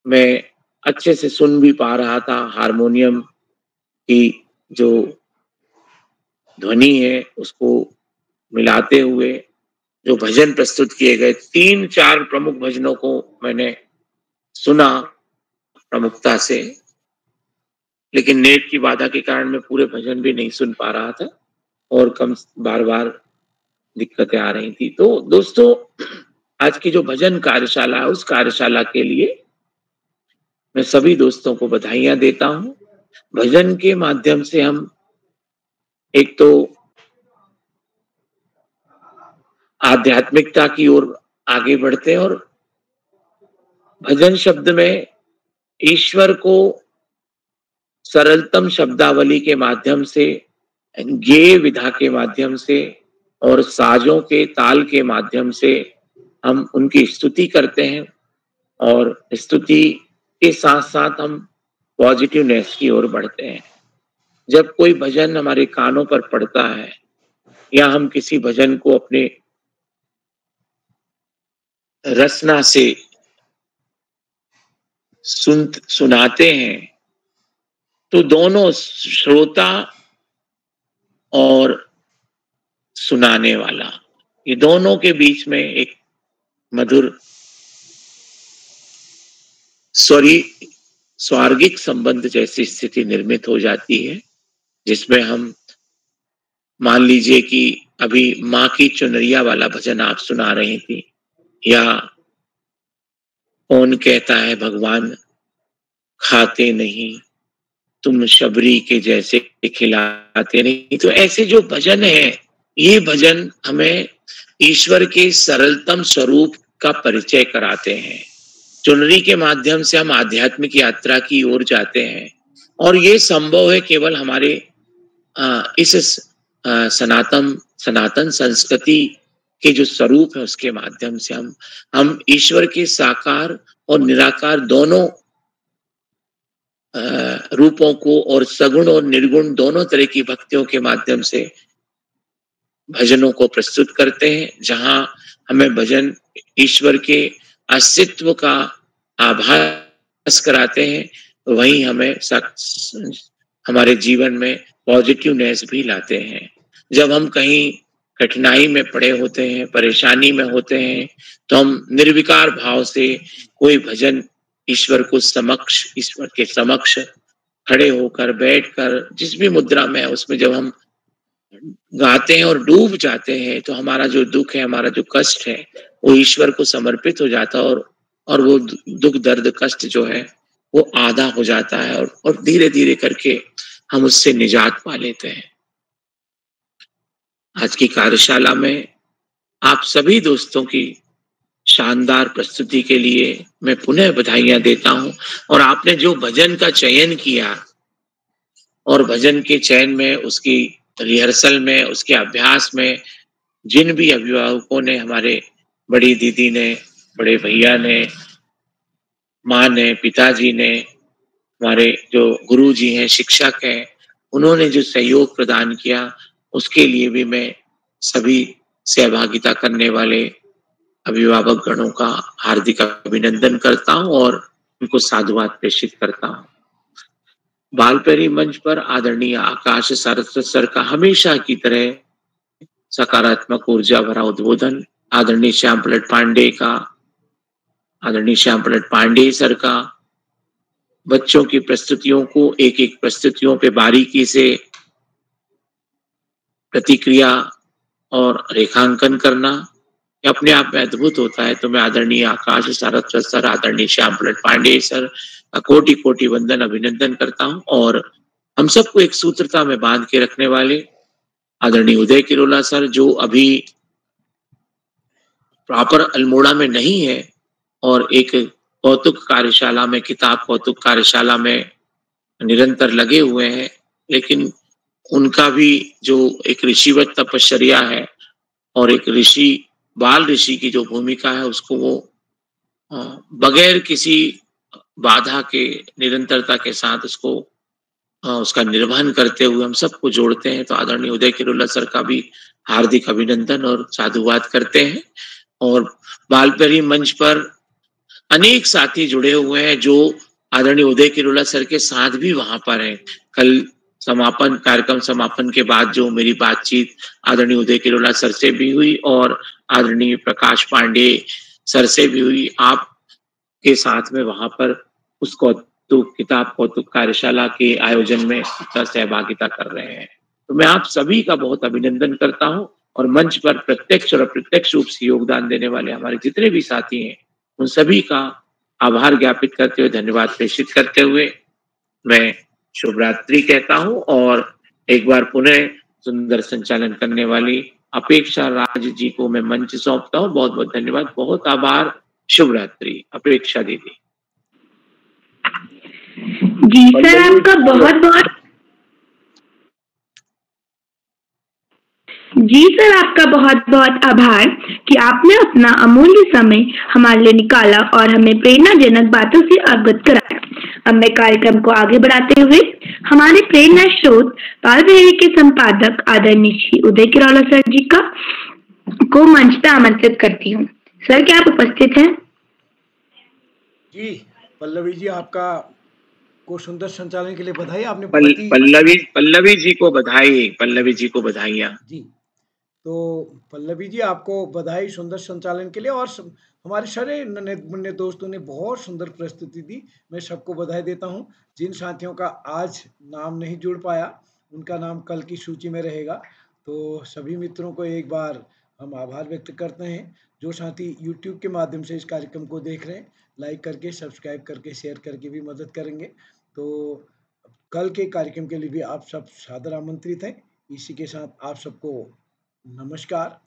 मैं अच्छे से सुन भी पा रहा था। हारमोनियम की जो ध्वनि है उसको मिलाते हुए जो भजन प्रस्तुत किए गए, 3-4 प्रमुख भजनों को मैंने सुना प्रमुखता से, लेकिन नेट की बाधा के कारण मैं पूरे भजन भी नहीं सुन पा रहा था और बार-बार दिक्कतें आ रही थी। तो दोस्तों, आज की जो भजन कार्यशाला है, उस कार्यशाला के लिए मैं सभी दोस्तों को बधाइयां देता हूं। भजन के माध्यम से हम एक तो आध्यात्मिकता की ओर आगे बढ़ते हैं और भजन शब्द में ईश्वर को सरलतम शब्दावली के माध्यम से, गेय विधा के माध्यम से और साजों के ताल के माध्यम से हम उनकी स्तुति करते हैं और स्तुति के साथ साथ हम पॉजिटिवनेस की ओर बढ़ते हैं। जब कोई भजन हमारे कानों पर पड़ता है या हम किसी भजन को अपने रसना से सुनाते हैं तो दोनों श्रोता और सुनाने वाला, ये दोनों के बीच में एक मधुर स्वार्गिक संबंध जैसी स्थिति निर्मित हो जाती है, जिसमें हम मान लीजिए कि अभी माँ की चुनरिया वाला भजन आप सुना रही थी, या कौन कहता है भगवान खाते नहीं, तुम शबरी के जैसे खिलाते नहीं। तो ऐसे जो भजन है, ये भजन हमें ईश्वर के सरलतम स्वरूप का परिचय कराते हैं। चुनरी के माध्यम से हम आध्यात्मिक यात्रा की ओर जाते हैं और ये संभव है केवल हमारे इस सनातन संस्कृति के जो स्वरूप है उसके माध्यम से हम ईश्वर के साकार और निराकार दोनों रूपों को और सगुण और निर्गुण दोनों तरह की भक्तियों के माध्यम से भजनों को प्रस्तुत करते हैं। जहां हमें भजन ईश्वर के अस्तित्व का आभास कराते हैं, वहीं हमें हमारे जीवन में पॉजिटिवनेस भी लाते हैं। जब हम कहीं कठिनाई में पड़े होते हैं, परेशानी में होते हैं, तो हम निर्विकार भाव से कोई भजन ईश्वर के समक्ष खड़े होकर, बैठकर, जिस भी मुद्रा में है उसमें जब हम गाते हैं और डूब जाते हैं, तो हमारा जो दुख है, हमारा जो कष्ट है, वो ईश्वर को समर्पित हो जाता है और वो दुख दर्द कष्ट जो है वो आधा हो जाता है और धीरे धीरे करके हम उससे निजात पा लेते हैं। आज की कार्यशाला में आप सभी दोस्तों की शानदार प्रस्तुति के लिए मैं पुनः बधाइयां देता हूं। और आपने जो भजन का चयन किया और भजन के चयन में, उसकी रिहर्सल में, उसके अभ्यास में जिन भी अभिभावकों ने, हमारे बड़ी दीदी ने, बड़े भैया ने, माँ ने, पिताजी ने, हमारे जो गुरु जी हैं, शिक्षक हैं, उन्होंने जो सहयोग प्रदान किया, उसके लिए भी मैं सभी सहभागिता करने वाले अभिभावक गणों का हार्दिक अभिनंदन करता हूं और उनको साधुवाद प्रेषित करता हूं। बालपरी मंच पर आदरणीय आकाश सारस्वत सर का हमेशा की तरह सकारात्मक ऊर्जा भरा उद्बोधन, आदरणीय श्याम प्रलट पांडे सर का बच्चों की प्रस्तुतियों को एक एक प्रस्तुतियों पे बारीकी से प्रतिक्रिया और रेखांकन करना अपने आप में अद्भुत होता है। तो मैं आदरणीय आकाश सारस्वत सर, आदरणीय श्याम प्रलट पांडे सर का कोटि कोटि वंदन, अभिनंदन करता हूं। और हम सबको एक सूत्रता में बांध के रखने वाले आदरणीय उदय किरोला सर, जो अभी प्रॉपर अल्मोड़ा में नहीं है और एक कौतुक कार्यशाला में, किताब कौतुक कार्यशाला में निरंतर लगे हुए हैं, लेकिन उनका भी जो एक ऋषिवत तपश्चर्या है और एक बाल ऋषि की जो भूमिका है, उसको वो बगैर किसी बाधा के निरंतरता के साथ उसका निर्वहन करते हुए हम सबको जोड़ते हैं। तो आदरणीय उदय किरोला सर का भी हार्दिक अभिनंदन और साधुवाद करते हैं। और बालपरी मंच पर अनेक साथी जुड़े हुए हैं जो आदरणीय उदय किरोला सर के साथ भी वहां पर हैं। कल कार्यक्रम समापन के बाद जो मेरी बातचीत आदरणीय उदय किरोला सर से भी हुई और आदरणीय प्रकाश पांडे सर से भी हुई, आप के साथ में वहां पर उस किताब कौतुक कार्यशाला के आयोजन में सहभागिता कर रहे हैं। तो मैं आप सभी का बहुत अभिनंदन करता हूं और मंच पर प्रत्यक्ष और अप्रत्यक्ष रूप से योगदान देने वाले हमारे जितने भी साथी हैं उन सभी का आभार ज्ञापित करते हुए, धन्यवाद प्रेषित करते हुए मैं शुभ रात्रि कहता हूं और एक बार पुनः सुंदर संचालन करने वाली अपेक्षा राज जी को मैं मंच सौंपता हूं। बहुत बहुत धन्यवाद, बहुत आभार, शुभ रात्रि। अपेक्षा दीदी। जी सर, आपका बहुत बहुत आभार कि आपने अपना अमूल्य समय हमारे लिए निकाला और हमें प्रेरणाजनक बातों से अवगत कराया। अब मैं कार्यक्रम को आगे बढ़ाते हुए हमारे प्रेरणा स्रोत बालभैरी के संपादक आदरणीय श्री उदय किरोला सर जी को मंच पर आमंत्रित करती हूँ। सर, क्या आप उपस्थित हैं? जी पल्लवी जी, आपका को सुंदर संचालन के लिए बधाई। आपने पल्लवी जी को बधाई, पल्लवी जी को बधाइयाँ। जी, तो पल्लवी जी आपको बधाई सुंदर संचालन के लिए, और हमारे सारे नन्हे मुन्ने दोस्तों ने बहुत सुंदर प्रस्तुति दी। मैं सबको बधाई देता हूं। जिन साथियों का आज नाम नहीं जुड़ पाया उनका नाम कल की सूची में रहेगा। तो सभी मित्रों को एक बार हम आभार व्यक्त करते हैं। जो साथी YouTube के माध्यम से इस कार्यक्रम को देख रहे हैं, लाइक करके, सब्सक्राइब करके, शेयर करके भी मदद करेंगे। तो कल के कार्यक्रम के लिए भी आप सब सादर आमंत्रित हैं। इसी के साथ आप सबको नमस्कार।